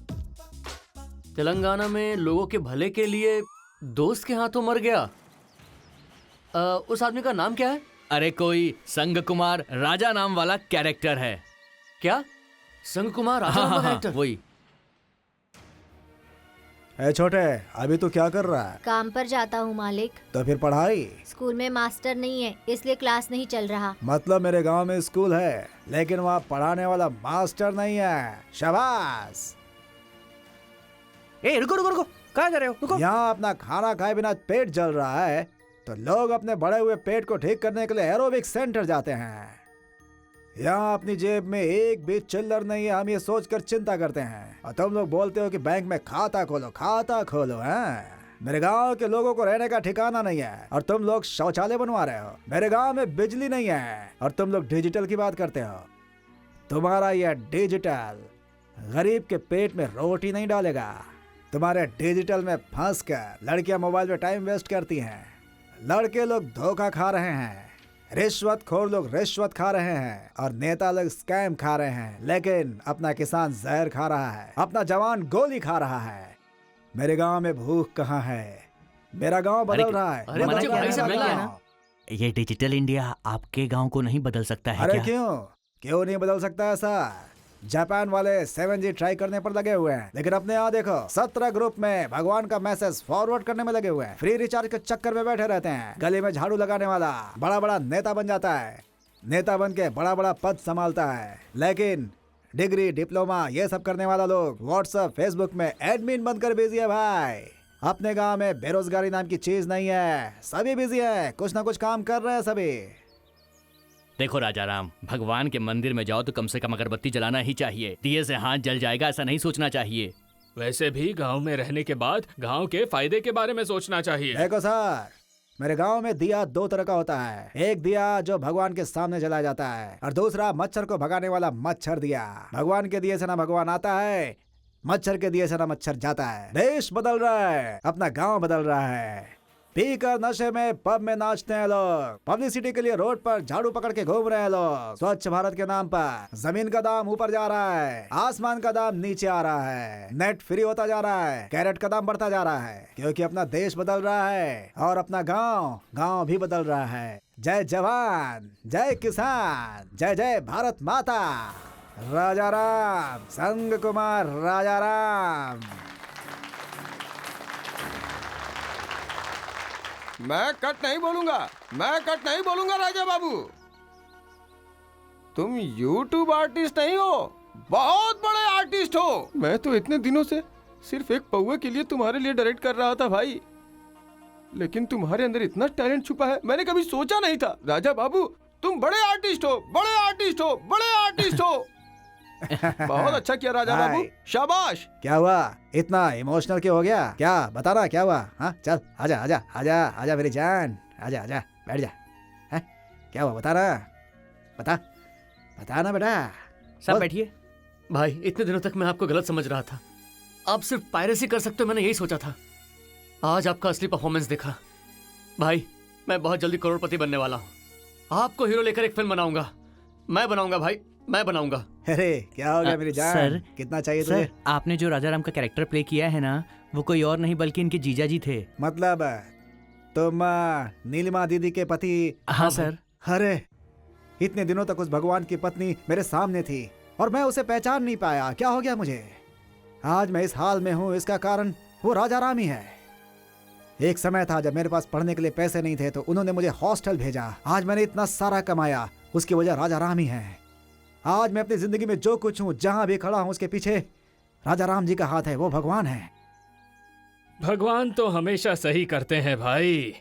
तेलंगाना में लोगों के भले के लिए दोस्त के हाथों मर गया। उस आदमी का नाम क्या है? अरे कोई संग कुमार राजा नाम वाला कैरेक्टर है। क्या? संग कुमार राजा नाम का कैरेक्टर? वही। ए छोटे, अभी तू क्या कर रहा है? काम पर जाता हूँ मालिक। तो फिर पढ़ाई? स्कूल में मास्टर नहीं है इसलिए क्लास नहीं चल रहा। मतलब मेरे गांव में स्कूल है लेकिन वहाँ पढ़ाने वाला मास्टर नहीं है। शाबाश। ए रुको रुको रुको, कहाँ जा रहे हो? रुको। यहाँ अपना खाना खाए बिना पेट जल रहा है तो लोग अपने बढ़े हुए पेट को ठीक करने के लिए एरोबिक सेंटर जाते हैं। यहाँ अपनी जेब में एक भी चिल्लर नहीं है, हम ये सोचकर चिंता करते हैं। और तुम लोग बोलते हो कि बैंक में खाता खोलो हैं। मेरे गांव के लोगों को रहने का ठिकाना नहीं है और तुम लोग शौचालय बनवा रहे हो। मेरे गांव में बिजली नहीं है और तुम लोग डिजिटल की बात करते हो। तुम्हारा यह डिजिटल गरीब के पेट में रोटी नहीं डालेगा। तुम्हारे डिजिटल में फंस कर लड़कियां मोबाइल में टाइम वेस्ट करती हैं, लड़के लोग धोखा खा रहे हैं, रिश्वतखोर लोग रिश्वत खा रहे हैं और नेता लोग स्कैम खा रहे हैं। लेकिन अपना किसान जहर खा रहा है, अपना जवान गोली खा रहा है। मेरे गांव में भूख कहाँ है? मेरा गांव बदल रहा है। अरे मुझे भाई से मिलना है। ये डिजिटल इंडिया आपके गांव को नहीं बदल सकता है अरे क्या? क्यों नहीं बदल सकता ऐसा? जापान वाले 7G ट्राई करने पर लगे हुए हैं, लेकिन अपने यहाँ देखो 17 ग्रुप में भगवान का मैसेज फॉरवर्ड करने में लगे हुए हैं। फ्री रिचार्ज के चक्कर में बैठे रहते हैं। गली में झाड़ू लगाने वाला बड़ा बड़ा नेता बन जाता है, नेता बन के बड़ा बड़ा पद संभालता है। लेकिन डिग्री डिप्लोमा ये सब करने वाला लोग व्हाट्सएप फेसबुक में एडमिन बनकर बिजी है भाई। अपने गाँव में बेरोजगारी नाम की चीज नहीं है, सभी बिजी है, कुछ ना कुछ काम कर रहे हैं सभी। देखो राजा राम, भगवान के मंदिर में जाओ तो कम से कम अगरबत्ती जलाना ही चाहिए। दिए से हाथ जल जाएगा ऐसा नहीं सोचना चाहिए। वैसे भी गांव में रहने के बाद गांव के फायदे के बारे में सोचना चाहिए। देखो सर, मेरे गांव में दिया दो तरह का होता है। एक दिया जो भगवान के सामने जलाया जाता है और दूसरा मच्छर को भगाने वाला मच्छर दिया। भगवान के दिए से ना भगवान आता है मच्छर के दिए से ना मच्छर जाता है। देश बदल रहा है, अपना गांव बदल रहा है। पीकर नशे में पब में नाचते हैं लोग, पब्लिसिटी के लिए रोड पर झाड़ू पकड़ के घूम रहे हैं लोग। स्वच्छ भारत के नाम पर जमीन का दाम ऊपर जा रहा है, आसमान का दाम नीचे आ रहा है, नेट फ्री होता जा रहा है, कैरेट का दाम बढ़ता जा रहा है, क्योंकि अपना देश बदल रहा है और अपना गांव भी बदल रहा है। जय जवान, जय किसान, जय जय भारत माता। राजा राम, संग कुमार राजा राम। मैं कट नहीं बोलूंगा, मैं कट नहीं बोलूंगा राजा बाबू। तुम यूट्यूब आर्टिस्ट नहीं हो, बहुत बड़े आर्टिस्ट हो। मैं तो इतने दिनों से सिर्फ एक पौवे के लिए तुम्हारे लिए डायरेक्ट कर रहा था भाई, लेकिन तुम्हारे अंदर इतना टैलेंट छुपा है मैंने कभी सोचा नहीं था। राजा बाबू तुम बड़े आर्टिस्ट हो, बड़े आर्टिस्ट हो, बड़े आर्टिस्ट हो। बहुत अच्छा किया राजा बाबू, शाबाश। क्या हुआ, इतना इमोशनल क्यों हो गया? क्या बताना, क्या हुआ? हाँ चल आजा आजा आजा आजा मेरी जान, आजा आजा बैठ जा। है क्या हुआ, बताना, बताना बेटा। सब बैठिए। भाई इतने दिनों तक मैं आपको गलत समझ रहा था, आप सिर्फ पायरेसी कर सकते हो, मैंने यही सोचा था। आज आपका असली परफॉर्मेंस देखा। भाई मैं बहुत जल्दी करोड़पति बनने वाला हूँ, आपको हीरो लेकर एक फिल्म बनाऊंगा, मैं बनाऊंगा भाई, मैं बनाऊंगा। अरे क्या हो गया मेरी जान? सर, कितना चाहिए तुझे? सर, आपने जो राजा राम का कैरेक्टर प्ले किया है ना, वो कोई और नहीं बल्कि इनके जीजा जी थे। मतलब तुम नीलिमा दीदी के पति? हाँ सर। अरे इतने दिनों तक उस भगवान की पत्नी मेरे सामने थी और मैं उसे पहचान नहीं पाया। क्या हो गया मुझे? आज मैं इस हाल में हूँ, इसका कारण वो राजा राम ही है। एक समय था जब मेरे पास पढ़ने के लिए पैसे नहीं थे तो उन्होंने मुझे हॉस्टल भेजा। आज मैंने इतना सारा कमाया, उसकी वजह राजा राम ही है। आज मैं अपनी जिंदगी में जो कुछ हूँ, जहाँ भी खड़ा हूँ, उसके पीछे राजा राम जी का हाथ है, वो भगवान है। भगवान तो हमेशा सही करते हैं भाई,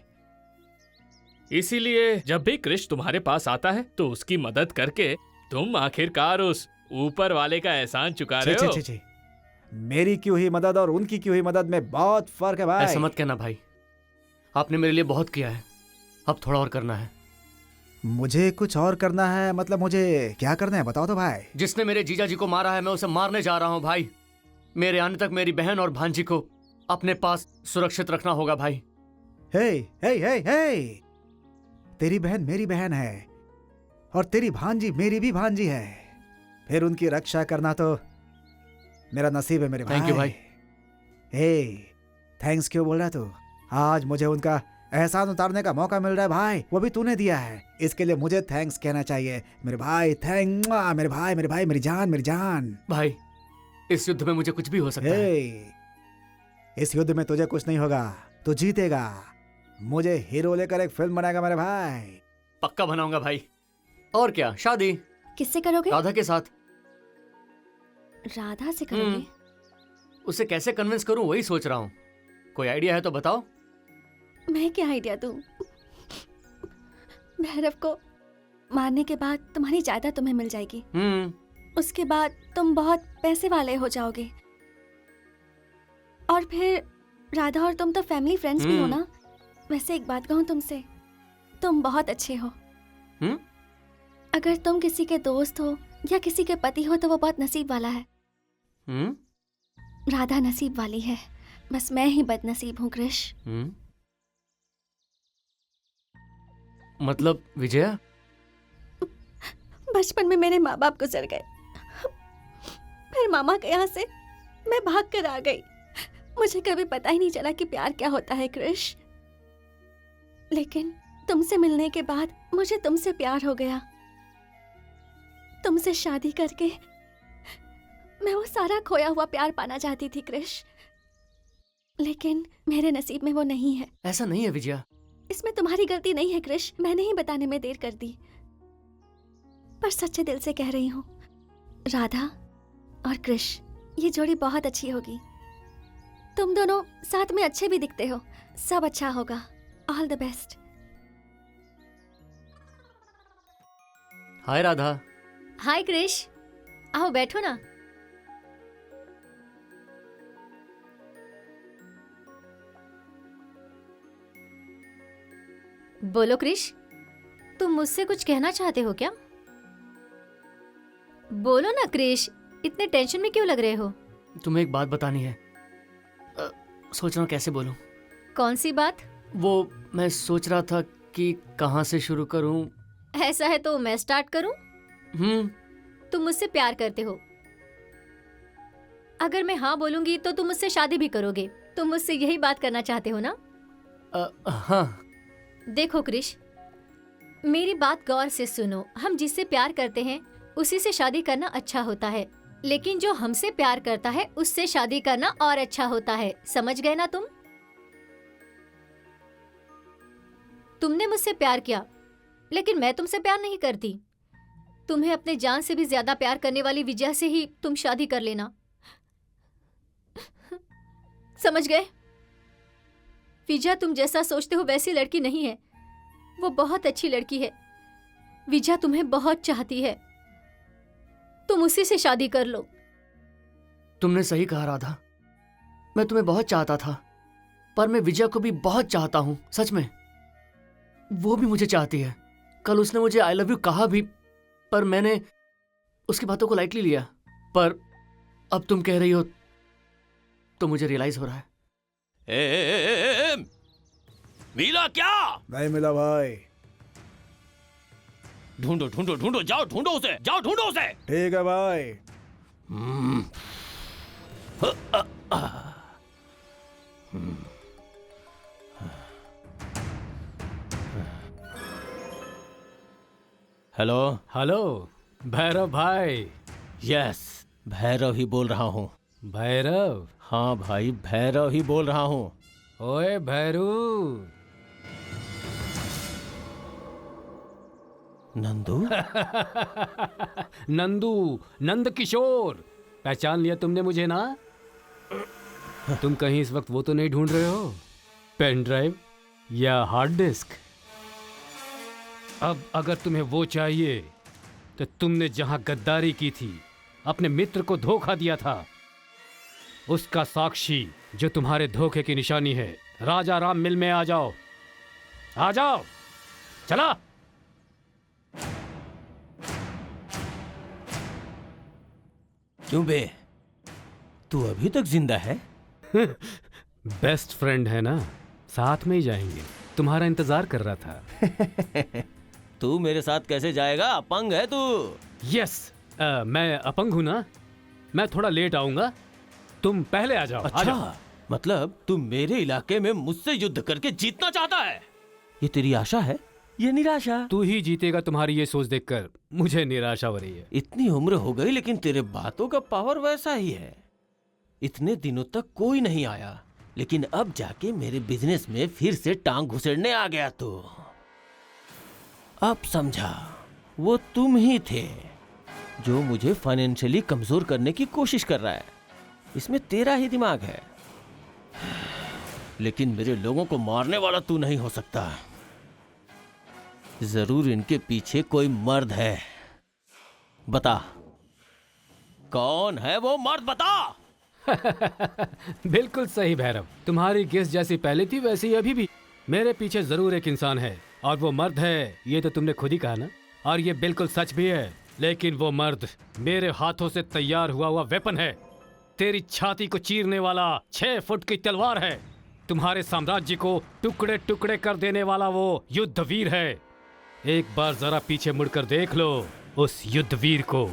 इसीलिए जब भी कृष्ण तुम्हारे पास आता है तो उसकी मदद करके तुम आखिरकार उस ऊपर वाले का एहसान चुका रहे हो। छी। मेरी क्यों ही मदद और उनकी क्यों ही मदद में बहुत फर्क है भाई। ऐसा मत कहना भाई, आपने मेरे लिए बहुत किया है, अब थोड़ा और करना है। मुझे कुछ और करना है? मतलब मुझे क्या करना है बताओ तो भाई। जिसने मेरे जीजा जी को मारा है मैं उसे मारने जा रहा हूँ भाई। मेरे आने तक मेरी बहन और भांजी को अपने पास सुरक्षित रखना होगा भाई। हे हे हे हे, तेरी बहन मेरी बहन है और तेरी भांजी मेरी भी भांजी है, फिर उनकी रक्षा करना तो मेरा नसीब है मेरे भाई। थैंक यू भाई। हे थैंक्स क्यों बोल रहा है तू? आज मुझे उनका एहसान उतारने का मौका मिल रहा है भाई, वो भी तूने दिया है, इसके लिए मुझे थैंक्स कहना चाहिए मेरे भाई। थैंक मेरे भाई, मेरे भाई, मेरी जान, मेरी जान। भाई इस युद्ध में मुझे कुछ भी हो सकता है। इस युद्ध में तुझे कुछ नहीं होगा, तू जीतेगा। मुझे हीरो लेकर एक फिल्म बनाएगा मेरे भाई। पक्का बनाऊंगा भाई। और क्या, शादी किससे करोगे? राधा के साथ। राधा से करोगे? उसे कैसे कन्विंस करूं वही सोच रहा हूँ, कोई आइडिया है तो बताओ। मैं क्या आइडिया दूं? भैरव को मारने के बाद तुम्हारी जायदाद तुम्हें मिल जाएगी। उसके बाद तुम बहुत पैसे वाले हो जाओगे और फिर राधा और तुम तो फैमिली फ्रेंड्स भी हो ना। वैसे एक बात कहूं तुमसे, तुम बहुत अच्छे हो। अगर तुम किसी के दोस्त हो या किसी के पति हो तो वो बहुत नसीब वाला है। राधा नसीब वाली है, बस मैं ही बदनसीब हूँ कृष। मतलब विजया? बचपन में मेरे माँ बाप गुजर गए, फिर मामा के यहाँ से मैं भाग कर आ गई। मुझे कभी पता ही नहीं चला कि प्यार क्या होता है कृष, लेकिन तुमसे मिलने के बाद मुझे तुमसे प्यार हो गया। तुमसे शादी करके मैं वो सारा खोया हुआ प्यार पाना चाहती थी कृष, लेकिन मेरे नसीब में वो नहीं है। ऐसा नहीं है विजया। इसमें तुम्हारी गलती नहीं है कृष, मैंने ही बताने में देर कर दी, पर सच्चे दिल से कह रही हूँ, राधा और कृष ये जोड़ी बहुत अच्छी होगी। तुम दोनों साथ में अच्छे भी दिखते हो, सब अच्छा होगा। All the best. Hi Radha. Hi Krish, आओ बैठो ना। बोलो कृष, तुम मुझसे कुछ कहना चाहते हो क्या? बोलो ना कृष, इतने टेंशन में क्यों लग रहे हो? तुम्हें एक बात बतानी है। सोच रहा हूँ कैसे बोलूं। कौन सी बात? वो मैं सोच रहा था कि कहाँ से शुरू करूं। ऐसा है तो मैं स्टार्ट करूं? तुम मुझसे प्यार करते हो। अगर मैं हाँ बोलूंगी तो तुम मुझसे शादी भी करोगे। तुम मुझसे यही बात करना चाहते हो ना? हाँ। देखो क्रिश, मेरी बात गौर से सुनो। हम जिससे प्यार करते हैं उसी से शादी करना अच्छा होता है, लेकिन जो हमसे प्यार करता है उससे शादी करना और अच्छा होता है। समझ गए ना तुम? तुमने मुझसे प्यार किया, लेकिन मैं तुमसे प्यार नहीं करती। तुम्हें अपने जान से भी ज्यादा प्यार करने वाली विजया से ही तुम शादी कर लेना। समझ गए? विजया तुम जैसा सोचते हो वैसी लड़की नहीं है। वो बहुत अच्छी लड़की है। विजया तुम्हें बहुत चाहती है। तुम उसी से शादी कर लो। तुमने सही कहा राधा, मैं तुम्हें बहुत चाहता था, पर मैं विजया को भी बहुत चाहता हूँ। सच में वो भी मुझे चाहती है। कल उसने मुझे आई लव यू कहा भी, पर मैंने उसकी बातों को लाइटली लिया। पर अब तुम कह रही हो तो मुझे रियलाइज हो रहा है। मिला क्या? नहीं मिला भाई। ढूंढो ढूंढो ढूंढो, जाओ ढूंढो उसे, जाओ ढूंढो उसे। ठीक है भाई। हेलो। हेलो भैरव भाई। यस, भैरव ही बोल रहा हूँ। भैरव? हाँ भाई, भैरव ही बोल रहा हूँ। ओए भैरू। नंदू? नंदू, नंद किशोर। पहचान लिया तुमने मुझे ना? तुम कहीं इस वक्त वो तो नहीं ढूंढ रहे हो, पेन ड्राइव या हार्ड डिस्क? अब अगर तुम्हें वो चाहिए तो तुमने जहां गद्दारी की थी, अपने मित्र को धोखा दिया था, उसका साक्षी जो तुम्हारे धोखे की निशानी है, राजा राम मिल में आ जाओ। आ जाओ, चला। क्यों बे, तू अभी तक जिंदा है? बेस्ट फ्रेंड है ना, साथ में ही जाएंगे। तुम्हारा इंतजार कर रहा था। तू मेरे साथ कैसे जाएगा? अपंग है तू। यस, मैं अपंग हूं ना। मैं थोड़ा लेट आऊंगा, तुम पहले आ जाओ। अच्छा, आ जाओ। मतलब तू मेरे इलाके में मुझसे युद्ध करके जीतना चाहता है? ये तेरी आशा है या निराशा? तू ही जीतेगा, तुम्हारी ये सोच देखकर मुझे निराशा हो रही है। इतनी उम्र हो गई लेकिन तेरे बातों का पावर वैसा ही है। इतने दिनों तक कोई नहीं आया, लेकिन अब जाके मेरे बिजनेस में फिर से टांग घुसेड़ने आ गया। तो अब समझा, वो तुम ही थे जो मुझे फाइनेंशियली कमजोर करने की कोशिश कर रहा है। इसमें तेरा ही दिमाग है, लेकिन मेरे लोगों को मारने वाला तू नहीं हो सकता। जरूर इनके पीछे कोई मर्द है। बता, कौन है वो मर्द? बता। बिल्कुल सही भैरव, तुम्हारी गेस जैसी पहले थी वैसी ही अभी भी। मेरे पीछे जरूर एक इंसान है और वो मर्द है, ये तो तुमने खुद ही कहा ना, और ये बिल्कुल सच भी है। लेकिन वो मर्द मेरे हाथों से तैयार हुआ वेपन है। तेरी छाती को चीरने वाला 6 फुट की तलवार है। तुम्हारे साम्राज्य को टुकड़े टुकड़े कर देने वाला वो युद्धवीर है। एक बार जरा पीछे मुड़कर देख लो उस युद्धवीर को।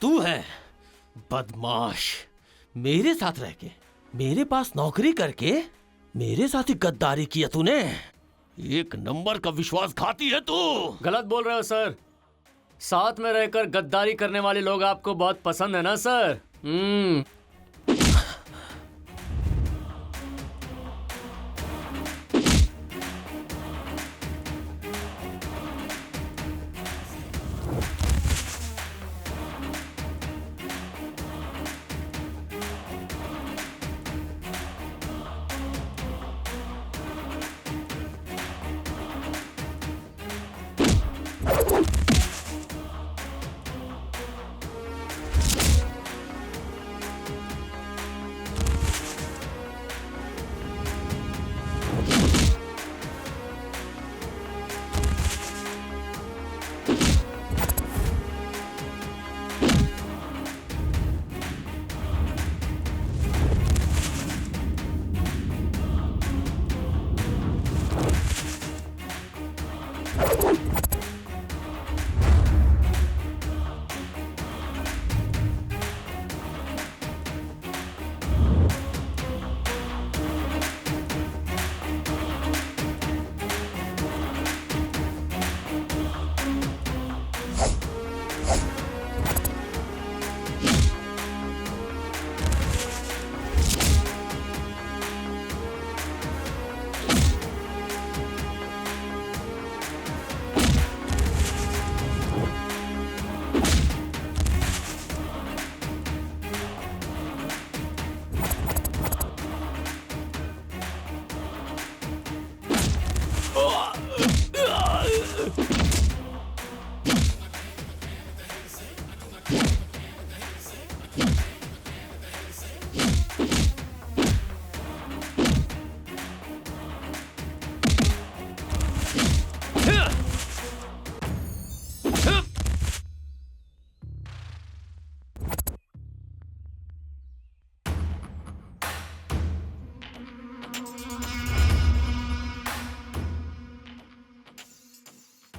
तू है बदमाश। मेरे साथ रह के, मेरे पास नौकरी करके मेरे साथ ही गद्दारी किया तूने। एक नंबर का विश्वासघाती है तू। गलत बोल रहे हो सर। साथ में रहकर गद्दारी करने वाले लोग आपको बहुत पसंद है ना सर?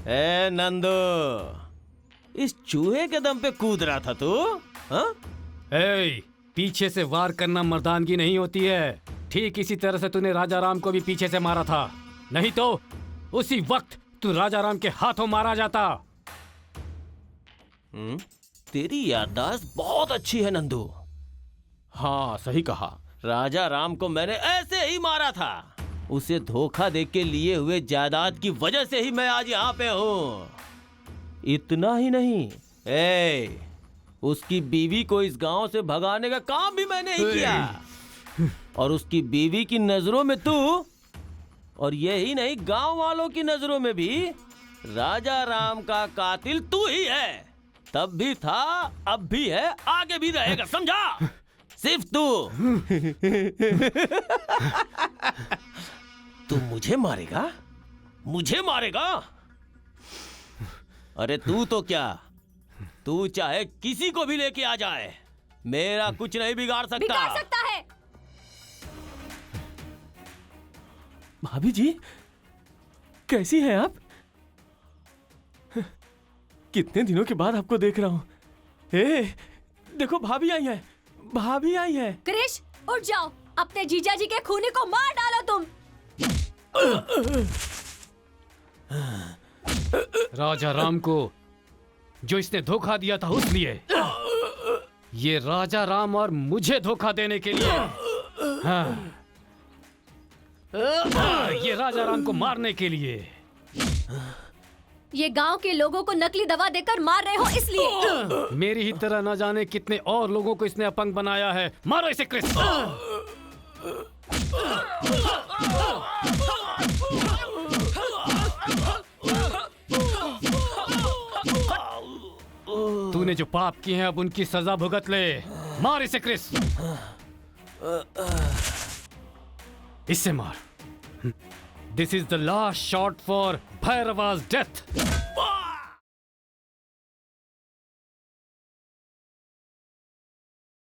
ए नंदू, इस चूहे के दम पे कूद रहा था तू? हाँ? ए, पीछे से वार करना मर्दानगी नहीं होती है। ठीक इसी तरह से तूने राजा राम को भी पीछे से मारा था, नहीं तो उसी वक्त तू राजा राम के हाथों मारा जाता। तेरी याददाश्त बहुत अच्छी है नंदू। हाँ सही कहा, राजा राम को मैंने ऐसे ही मारा था। उसे धोखा दे के लिए हुए जायदाद की वजह से ही मैं आज यहाँ पे हूँ। इतना ही नहीं, उसकी बीवी को इस गांव से भगाने का काम भी मैंने ही किया। और उसकी बीवी की नजरों में तू, और यही नहीं गांव वालों की नजरों में भी राजा राम का कातिल तू ही है। तब भी था, अब भी है, आगे भी रहेगा, समझा? सिर्फ तू। तू मुझे मारेगा? मुझे मारेगा? अरे तू तो क्या, तू चाहे किसी को भी लेके आ जाए, मेरा कुछ नहीं बिगाड़ सकता। बिगाड़ सकता है। भाभी जी, कैसी हैं आप? कितने दिनों के बाद आपको देख रहा हूं। देखो भाभी आई है, भाभी आई है। क्रिश, उठ जाओ, अपने जीजा जी के खूनी को मार डालो तुम। राजा राम को जो इसने धोखा दिया था उसलिए, ये राजा राम और मुझे धोखा देने के लिए, हाँ, ये राजा राम को मारने के लिए। ये गांव के लोगों को नकली दवा देकर मार रहे हो इसलिए। मेरी ही तरह न जाने कितने और लोगों को इसने अपंग बनाया है। मारो इसे क्रिस। तूने जो पाप किए हैं अब उनकी सजा भुगत ले। मार इसे क्रिस, इससे मार। This is the last shot for Bhairava's death.